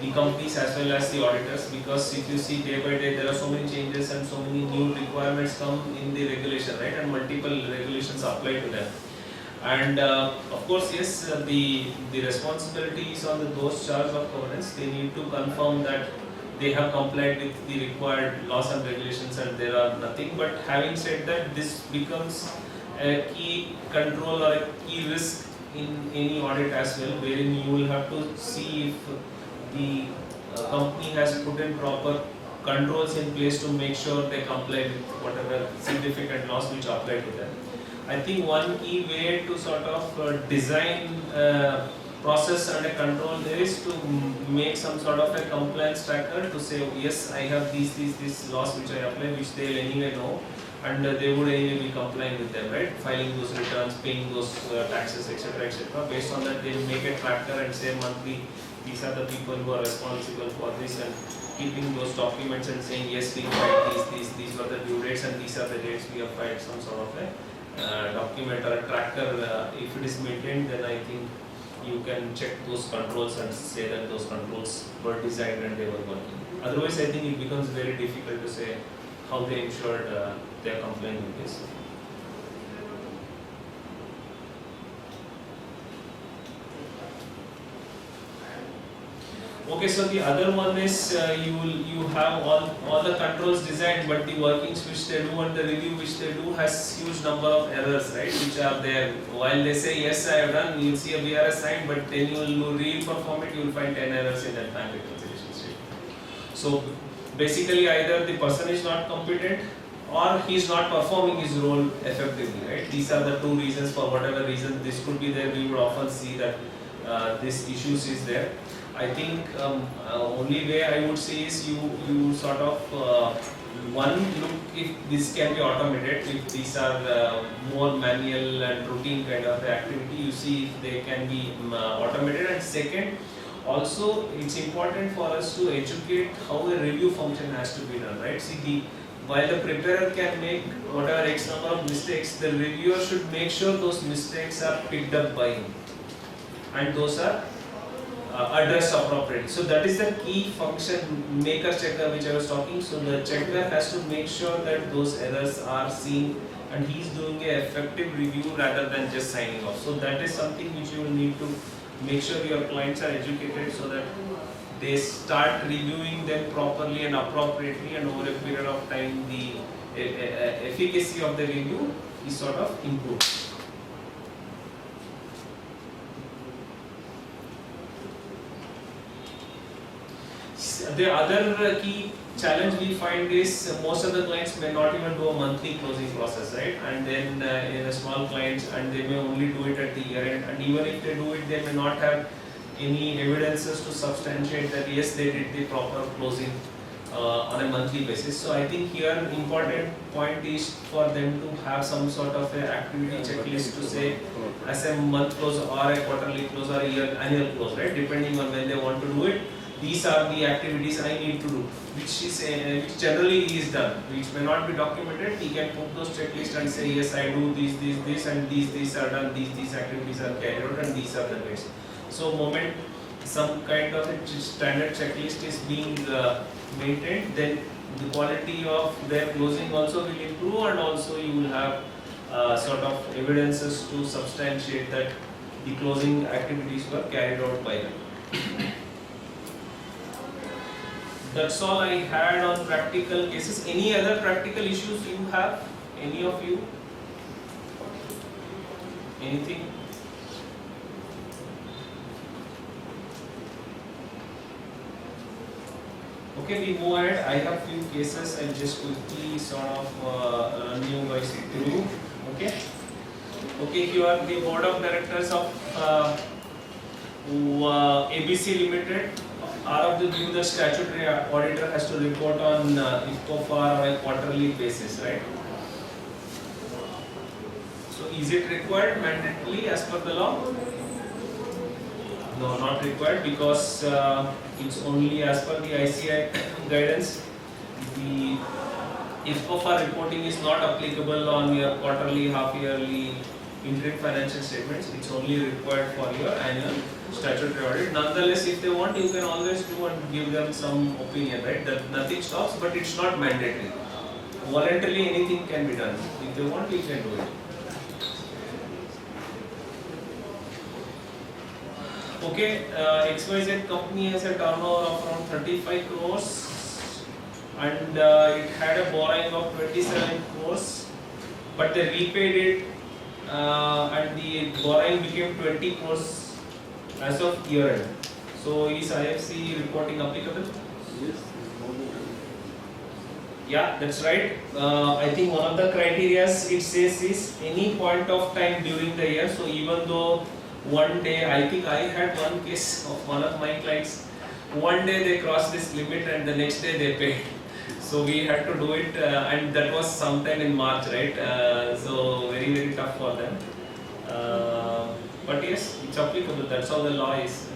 the companies as well as the auditors, because if you see day by day there are so many changes and so many new requirements come in the regulation, right, and multiple regulations apply to them. And of course, yes, the responsibility is on those charged of governance. They need to confirm that they have complied with the required laws and regulations and there are nothing. But having said that, this becomes a key control or a key risk in any audit as well, wherein you will have to see if the company has put in proper controls in place to make sure they comply with whatever significant laws which apply to them. I think one key way to sort of design process and a control there is to make some sort of a compliance tracker to say, yes, I have these laws which I apply, which they will anyway know, and they would anyway be complying with them, right? Filing those returns, paying those taxes, etc., etc. Based on that, they will make a tracker and say monthly, these are the people who are responsible for this, and keeping those documents and saying, yes, we filed these were the due dates and these are the dates we have filed some sort of a document or a tracker. If it is maintained, then I think you can check those controls and say that those controls were designed and they were working. Otherwise, I think it becomes very difficult to say how they ensured they are complying with this. Okay, so the other one is you have all the controls designed, but the workings which they do and the review which they do has huge number of errors, right, which are there. While they say yes, I have done, you will see a BRS sign, but then you will re-perform it, you will find 10 errors in that bank reconciliation statement. So basically, either the person is not competent or he is not performing his role effectively, right? These are the two reasons. For whatever reason this could be there, we would often see that this issues is there. I think only way I would say is you sort of one, look if this can be automated. If these are more manual and routine kind of activity, you see if they can be automated. And second, also it's important for us to educate how a review function has to be done, right? See, while the preparer can make whatever X number of mistakes, the reviewer should make sure those mistakes are picked up by him and those are addressed appropriately. So that is the key function, maker checker, which I was talking. So the checker has to make sure that those errors are seen and he is doing an effective review rather than just signing off. So that is something which you will need to make sure your clients are educated so that they start reviewing them properly and appropriately, and over a period of time the efficacy of the review is sort of improved. The other key challenge we find is most of the clients may not even do a monthly closing process, right? And then in a small clients, and they may only do it at the year end, and even if they do it, they may not have any evidences to substantiate that yes, they did the proper closing on a monthly basis. So I think here an important point is for them to have some sort of a activity checklist to say as a month close or a quarterly close or a annual close, right? Depending on when they want to do it. These are the activities I need to do, which generally is done, which may not be documented. He can put those checklists and say, yes, I do this, and these are done, these activities are carried out, and these are the dates. So, moment some kind of a standard checklist is being maintained, then the quality of their closing also will improve, and also you will have sort of evidences to substantiate that the closing activities were carried out by them. That's all I had on practical cases. Any other practical issues you have? Any of you? Anything? Okay, we move ahead. I have few cases. I'll just quickly sort of run you guys through. Okay. Okay, you are the board of directors of ABC Limited. Are of the view the statutory auditor has to report on IFCOFAR on a quarterly basis, right? So is it required mandatorily as per the law? No, not required, because it's only as per the ICI guidance. The IFCOFAR reporting is not applicable on your quarterly, half-yearly, interim financial statements. It's only required for your annual statutory audit. Nonetheless, if they want, you can always do and give them some opinion, right? That nothing stops, but it's not mandatory. Voluntarily, anything can be done. If they want, you can do it. Okay, XYZ company has a turnover of around 35 crores and it had a borrowing of 27 crores, but they repaid it and the borrowing became 20 crores as of year end. So is IFC reporting applicable? Yes. Yeah, that's right. I think one of the criteria it says is any point of time during the year. So even though one day, I think I had one case of one of my clients, one day they crossed this limit and the next day they paid. So we had to do it and that was sometime in March, right? So very, very tough for them. But yes, it's applicable. That's how the law is.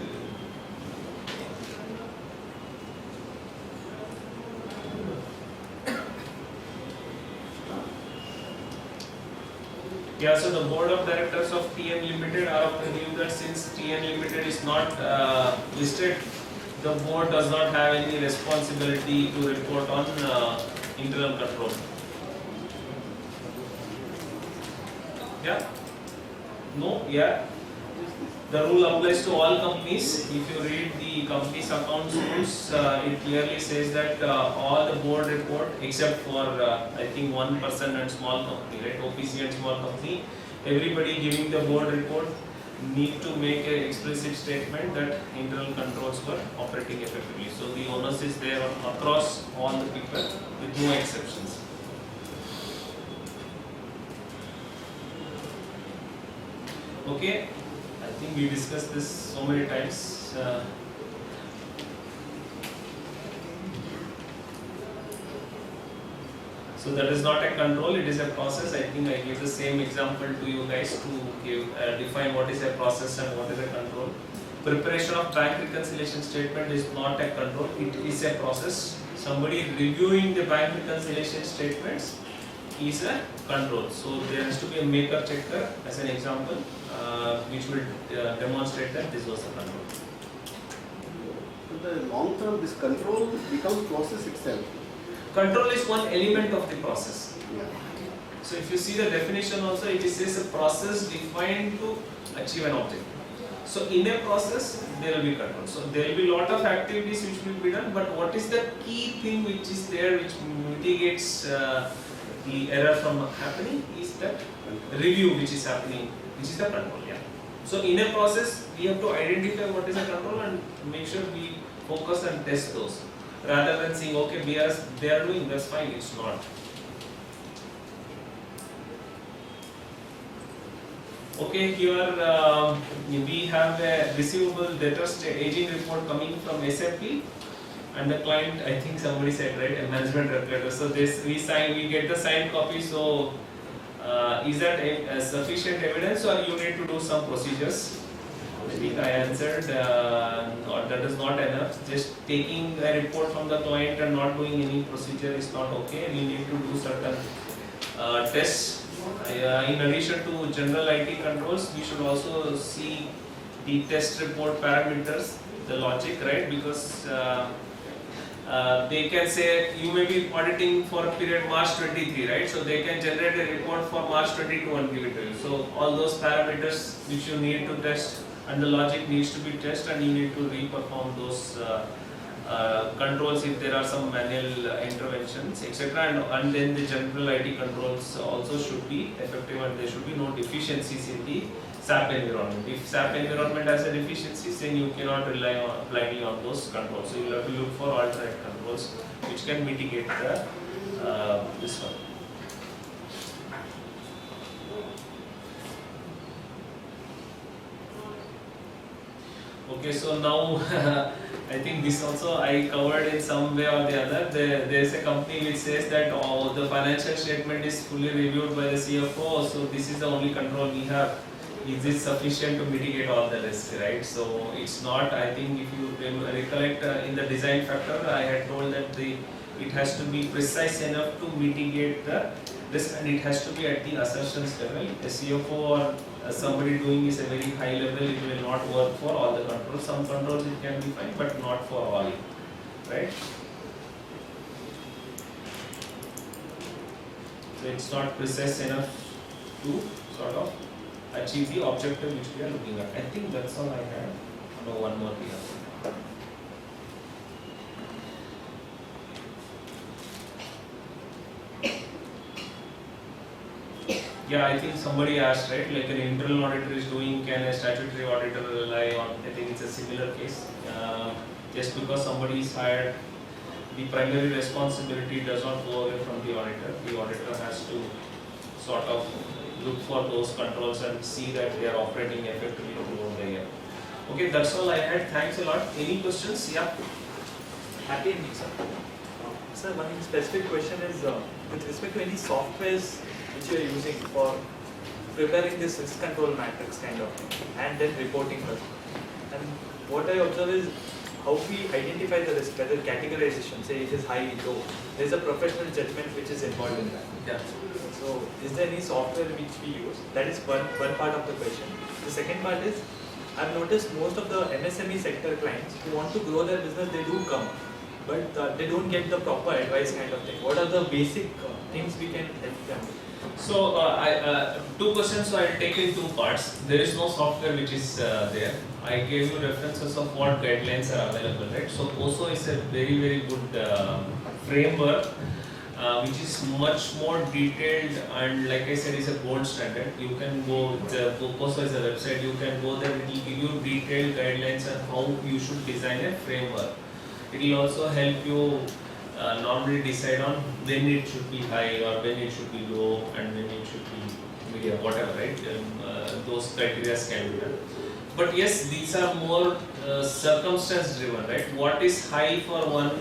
Yeah, so the board of directors of TN Limited are of the view that since TN Limited is not listed, the board does not have any responsibility to report on internal control. Yeah? No? Yeah? The rule applies to all companies. If you read the company's accounts rules, it clearly says that all the board report except for I think one person and small company, right? OPC and small company, everybody giving the board report need to make an explicit statement that internal controls were operating effectively. So the onus is there across all the people with no exceptions. Okay. I think we discussed this so many times. So that is not a control, it is a process. I think I gave the same example to you guys to give, define what is a process and what is a control. Preparation of bank reconciliation statement is not a control, it is a process. Somebody reviewing the bank reconciliation statements is a control. So there has to be a maker checker as an example, which will demonstrate that this was a control. So the long term, this control becomes process itself. Control is one element of the process. Yeah. So if you see the definition also, it says a process defined to achieve an objective. So in a process, there will be control. So there will be a lot of activities which will be done, but what is the key thing which is there which mitigates the error from happening is that review which is happening, which is the control. Yeah. So in a process, we have to identify what is a control and make sure we focus and test those, rather than saying, okay, they are doing, that's fine, it's not. Okay, here we have a receivable debtors aging report coming from SMP, and the client, I think somebody said, right, a management letter. So this we get the signed copy. So is that a sufficient evidence, or you need to do some procedures? I think I answered, or that is not enough. Just taking a report from the client and not doing any procedure is not okay. We need to do certain tests. In addition to general IT controls, we should also see the test report parameters, the logic, right? Because they can say you may be auditing for a period March 23, right? So they can generate a report for March 22 and give it to you. So all those parameters which you need to test and the logic needs to be tested, and you need to re-perform those controls if there are some manual interventions, etc. And then the general IT controls also should be effective, and there should be no deficiencies in the SAP environment. If SAP environment has a deficiencies, then you cannot rely on blindly on those controls. So you have to look for alternate controls which can mitigate the this one. Okay, so now I think this also I covered in some way or the other. There is a company which says that the financial statement is fully reviewed by the CFO, so this is the only control we have. Is this sufficient to mitigate all the risks, right? So it's not. I think if you recollect in the design factor, I had told that it has to be precise enough to mitigate the this, and it has to be at the assertions level. A CFO or somebody doing is a very high level, it will not work for all the controls. Some controls it can be fine, but not for all, right? So it's not precise enough to sort of achieve the objective which we are looking at. I think that's all I had. No, one more here. Yeah, I think somebody asked, right, like an internal auditor is doing, can a statutory auditor rely on? I think it's a similar case. Just because somebody is hired, the primary responsibility does not go away from the auditor. The auditor has to sort of look for those controls and see that they are operating effectively throughout the year. Okay, that's all I had. Thanks a lot. Any questions? Yeah. Happy ending, sir. Sir, one specific question is with respect to any softwares which you are using for preparing this risk control matrix kind of thing and then reporting first. And what I observe is how we identify the risk, whether categorization, say it is high, low. There is a professional judgment which is involved in that. Yeah. So, is there any software which we use? That is one part of the question. The second part is, I've noticed most of the MSME sector clients who want to grow their business, they do come, but they don't get the proper advice kind of thing. What are the basic things we can help them with? So, two questions, so I'll take in two parts. There is no software which is there. I gave you references of what guidelines are available, right? So, POSO is a very, very good framework which is much more detailed, and like I said, is a gold standard. You can go, POSO is a website, you can go there, it will give you detailed guidelines on how you should design a framework. It will also help you normally decide on when it should be high or when it should be low and when it should be medium, whatever, right? Those criteria can be done. But yes, these are more circumstance driven, right? What is high for one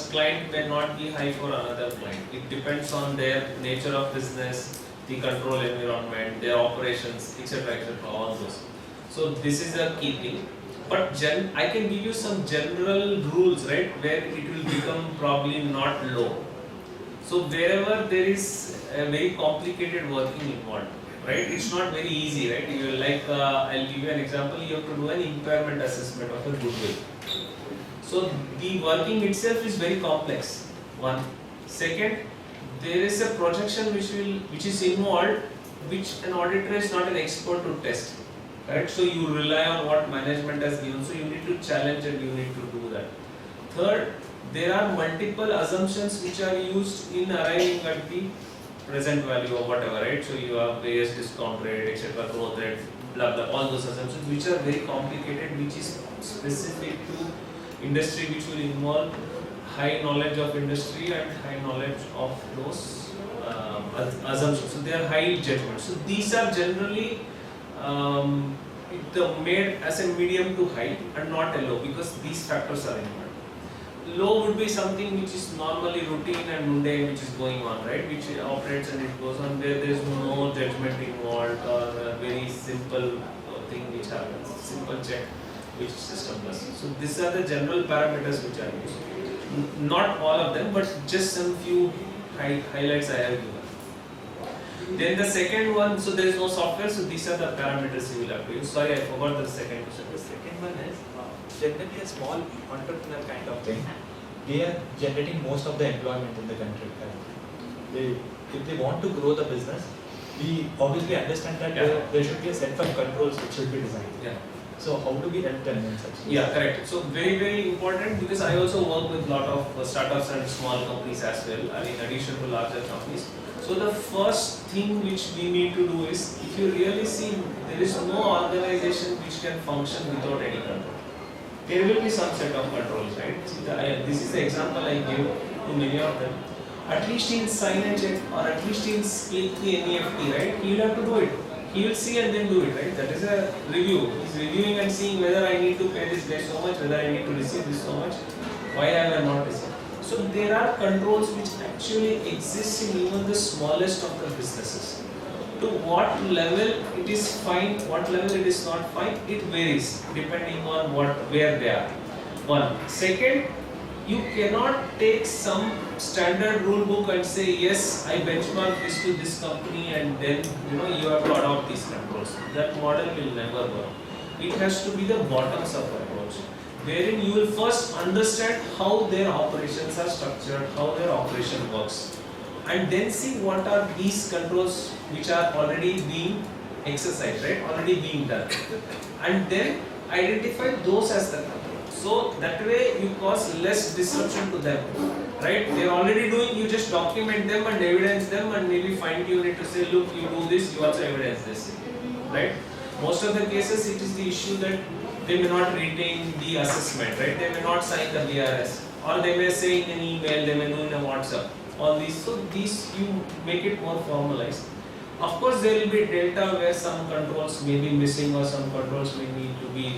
client may not be high for another client. It depends on their nature of business, the control environment, their operations, etc., all those. So this is a key thing. But I can give you some general rules, right, where it will become probably not low. So wherever there is a very complicated working involved, right, it's not very easy, right? You will I'll give you an example. You have to do an impairment assessment of a goodwill. So the working itself is very complex. One. Second, there is a projection which is involved, which an auditor is not an expert to test. Right? So you rely on what management has given, so you need to challenge and you need to do that. Third, there are multiple assumptions which are used in arriving at the present value or whatever, right? So you have various discount rate, etc., growth rate, blah blah, all those assumptions which are very complicated, which is specific to industry, which will involve high knowledge of industry and high knowledge of those assumptions. So they are high judgment. So these are generally made as a medium to high and not a low, because these factors are involved. Low would be something which is normally routine and mundane, which is going on, right? Which operates and it goes on, where there is no judgment involved or a very simple thing which happens, simple check which system does. So these are the general parameters which are used. Not all of them, but just some few highlights I have given. Then the second one, so there is no software, so these are the parameters you will have to use. Sorry, I forgot the second question. The second one is generally a small entrepreneur kind of thing. They are generating most of the employment in the country. If they want to grow the business, we obviously understand that there should be a set of controls which should be designed. Yeah. So how do we help them in such? Yeah, correct. So very, very important, because I also work with a lot of startups and small companies as well, in addition to larger companies. So the first thing which we need to do is, if you really see, there is no organization which can function without any control. There will be some set of controls, right? See, this is the example I give to many of them. At least in sign a check or at least in split the NEFT, right? He will have to do it. He will see and then do it, right? That is a review. He's reviewing and seeing whether I need to pay this guy so much, whether I need to receive this so much, why I have not received. So there are controls which actually exist in even the smallest of the businesses. To what level it is fine, what level it is not fine, it varies depending on where they are. One. Second, you cannot take some standard rule book and say, yes, I benchmark this to this company and then you have to adopt these controls. That model will never work. It has to be the bottoms up approach, wherein you will first understand how their operations are structured, how their operation works, and then see what are these controls which are already being exercised, right? Already being done, and then identify those as the control. So that way you cause less disruption to them, right? They are already doing, you just document them and evidence them and maybe fine tune it to say, look, you do this, you also evidence this, right? Most of the cases it is the issue that they may not retain the assessment, right? They may not sign the BRS, or they may say in an email, they may do in a WhatsApp, all these. So these you make it more formalized. Of course there will be data where some controls may be missing or some controls may need to be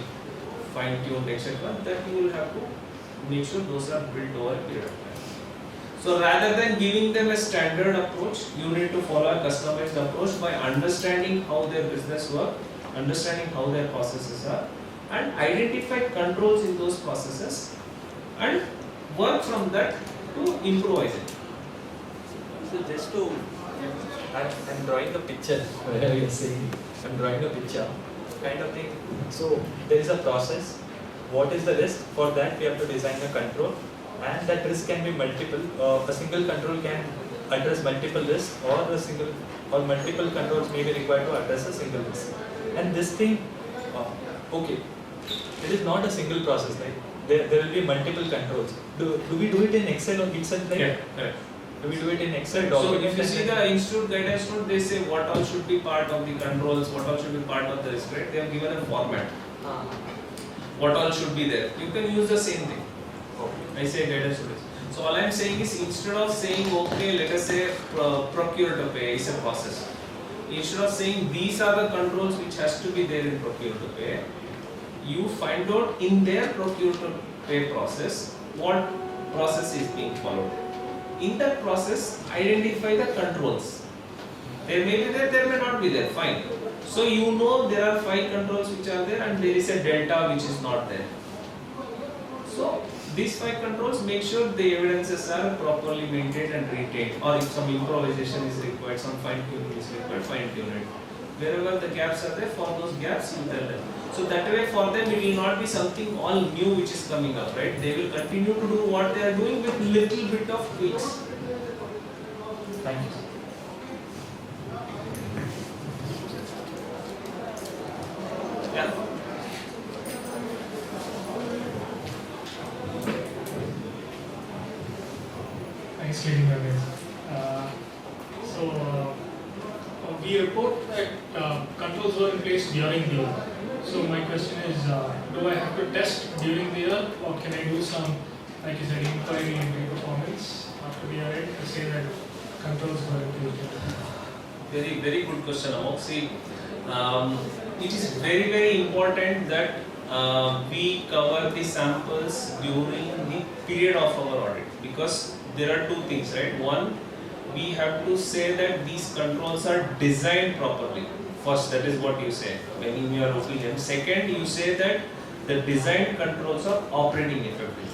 fine-tuned, etc. That you will have to make sure those are built over a period of time. So rather than giving them a standard approach, you need to follow a customized approach by understanding how their business works, understanding how their processes are, and identify controls in those processes and work from that to improvise it. So just to, I'm drawing a picture, wherever you're saying, I'm drawing a picture, kind of thing. So there is a process. What is the risk? For that we have to design a control, and that risk can be multiple. A single control can address multiple risks, or multiple controls may be required to address a single risk. And this thing, okay, it is not a single process, right? There will be multiple controls. Do we do it in Excel or itself? Like? Yeah, correct. Do we do it in Excel? So if you see the institute guidance note, they say what all should be part of the controls, what all should be part of the risk, right? They have given a format. What all should be there. You can use the same thing. I say guidance note. So all I am saying is, instead of saying, okay, let us say procure to pay is a process. Instead of saying these are the controls which has to be there in procure to pay, you find out in their procure to pay process what process is being followed. In that process, identify the controls. There may be there, there may not be there, fine. So you know there are 5 controls which are there and there is a delta which is not there. So these 5 controls, make sure the evidences are properly maintained and retained, or if some improvisation is required, some fine tuning is required, fine tune it. Wherever the gaps are there, for those gaps you tell them. So that way for them it will not be something all new which is coming up, right? They will continue to do what they are doing with little bit of tweaks. Thank you. Yeah. Thanks, Lady Madam. We report that controls were in place during the year. So my question is, do I have to test during the year, or can I do some, like you said, inquiry into performance after the year end to say that controls were in place? Very good question, Amok. See, it is very important that we cover the samples during the period of our audit, because there are 2 things, right? One, we have to say that these controls are designed properly. First, that is what you say when in your opinion. Second, you say that the designed controls are operating effectively.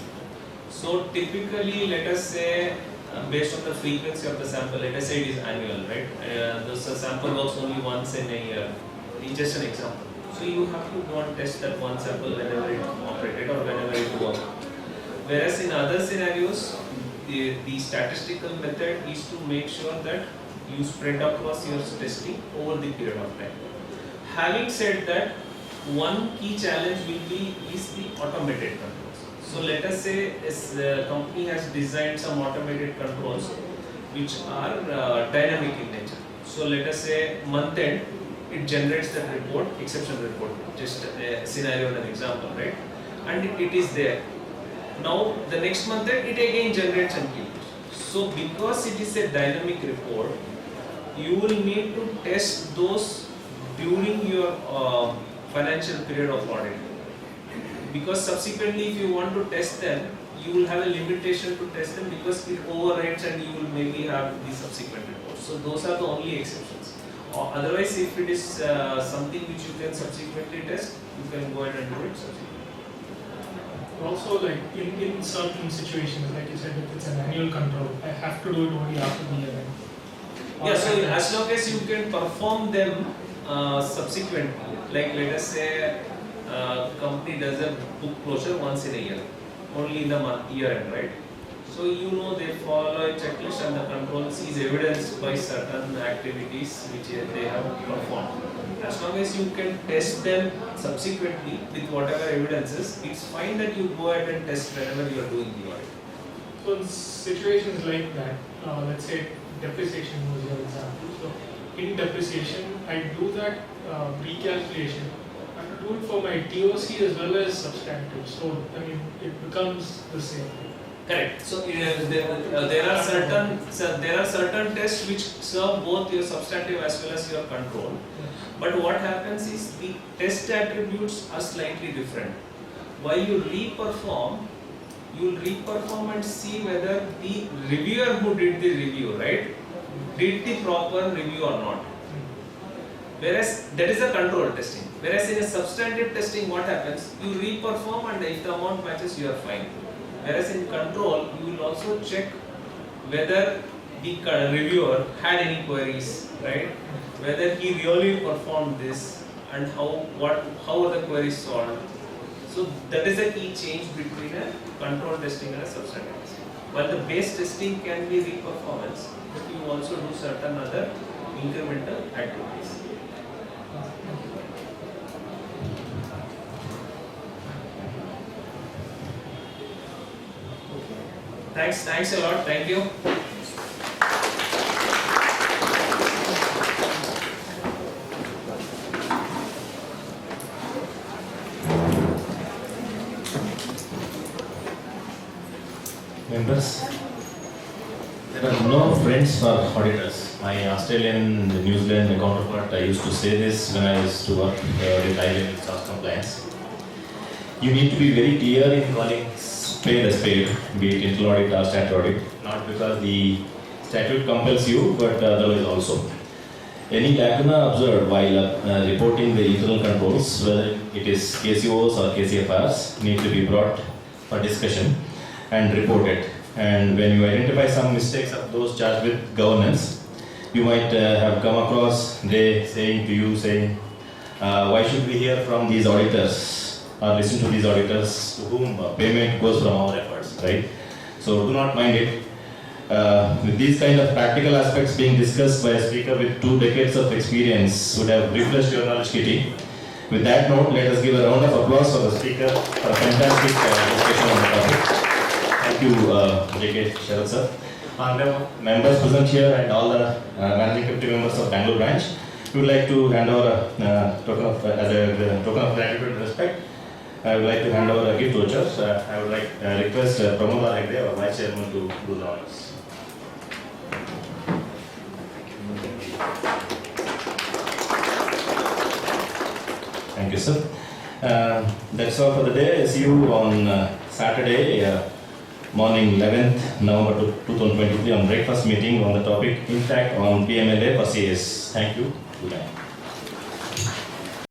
So typically, let us say, based on the frequency of the sample, let us say it is annual, right? The sample works only once in a year. It's just an example. So you have to go and test that one sample whenever it operated or whenever it worked. Whereas in other scenarios, the statistical method is to make sure that you spread across your testing over the period of time. Having said that, one key challenge is the automated controls. So let us say a company has designed some automated controls which are dynamic in nature. So let us say month end, it generates that report, exception report, just a scenario and an example, right? And it is there. Now the next month it again generates and keeps. So because it is a dynamic report, you will need to test those during your financial period of audit. Because subsequently if you want to test them, you will have a limitation to test them because it overrides and you will maybe have the subsequent reports. So those are the only exceptions. Otherwise, if it is something which you can subsequently test, you can go ahead and do it subsequently. Also, like in certain situations, like you said, if it's an annual control, I have to do it only after the year end. Yeah, so as long as you can perform them subsequently, like let us say company does a book closure once in a year, only in the month year end, right? So you know they follow a checklist and the control is evidenced by certain activities which they have performed. As long as you can test them subsequently with whatever evidences, it's fine that you go ahead and test whenever you are doing the audit. So in situations like that, let's say depreciation was your example. So in depreciation, I do that recalculation. I have to do it for my TOC as well as substantive. So I mean, it becomes the same. Correct. So there are certain tests which serve both your substantive as well as your control. But what happens is the test attributes are slightly different. While you re-perform and see whether the reviewer who did the review, right, did the proper review or not. Whereas that is a control testing. Whereas in a substantive testing, what happens? You re-perform and if the amount matches, you are fine. Whereas in control, you will also check whether the reviewer had any queries, right? Whether he really performed this and how are the queries solved. So that is a key change between a control testing and a substantive testing. While the base testing can be re-performance, but you also do certain other incremental activities. Thanks a lot. Thank you. Members, there are no friends for auditors. My Australian, New Zealand counterpart, I used to say this when I used to work with Thailand staff compliance. You need to be very clear in calling spade a spade, be it internal audit or statutory audit, not because the statute compels you, but otherwise also. Any lacuna observed while reporting the internal controls, whether it is KCOs or KCFRs, need to be brought for discussion and reported. And when you identify some mistakes of those charged with governance, you might have come across they saying to you, why should we hear from these auditors or listen to these auditors to whom payment goes from our efforts, right? So do not mind it. With these kind of practical aspects being discussed by a speaker with 2 decades of experience would have refreshed your knowledge kitty. With that note, let us give a round of applause for the speaker for a fantastic discussion on the topic. Thank you, JK Sharath sir. On the members present here and all the managing committee members of Bangalore branch, we would like to hand over a token of gratitude and respect. I would like to hand over a gift vouchers. I would like request Pramod Hegde, our Vice Chairman, to do the honors. Thank you, sir. That's all for the day. See you on Saturday, morning 11th November 2023 on breakfast meeting on the topic Impact on PMLA for CAs. Thank you. Good night.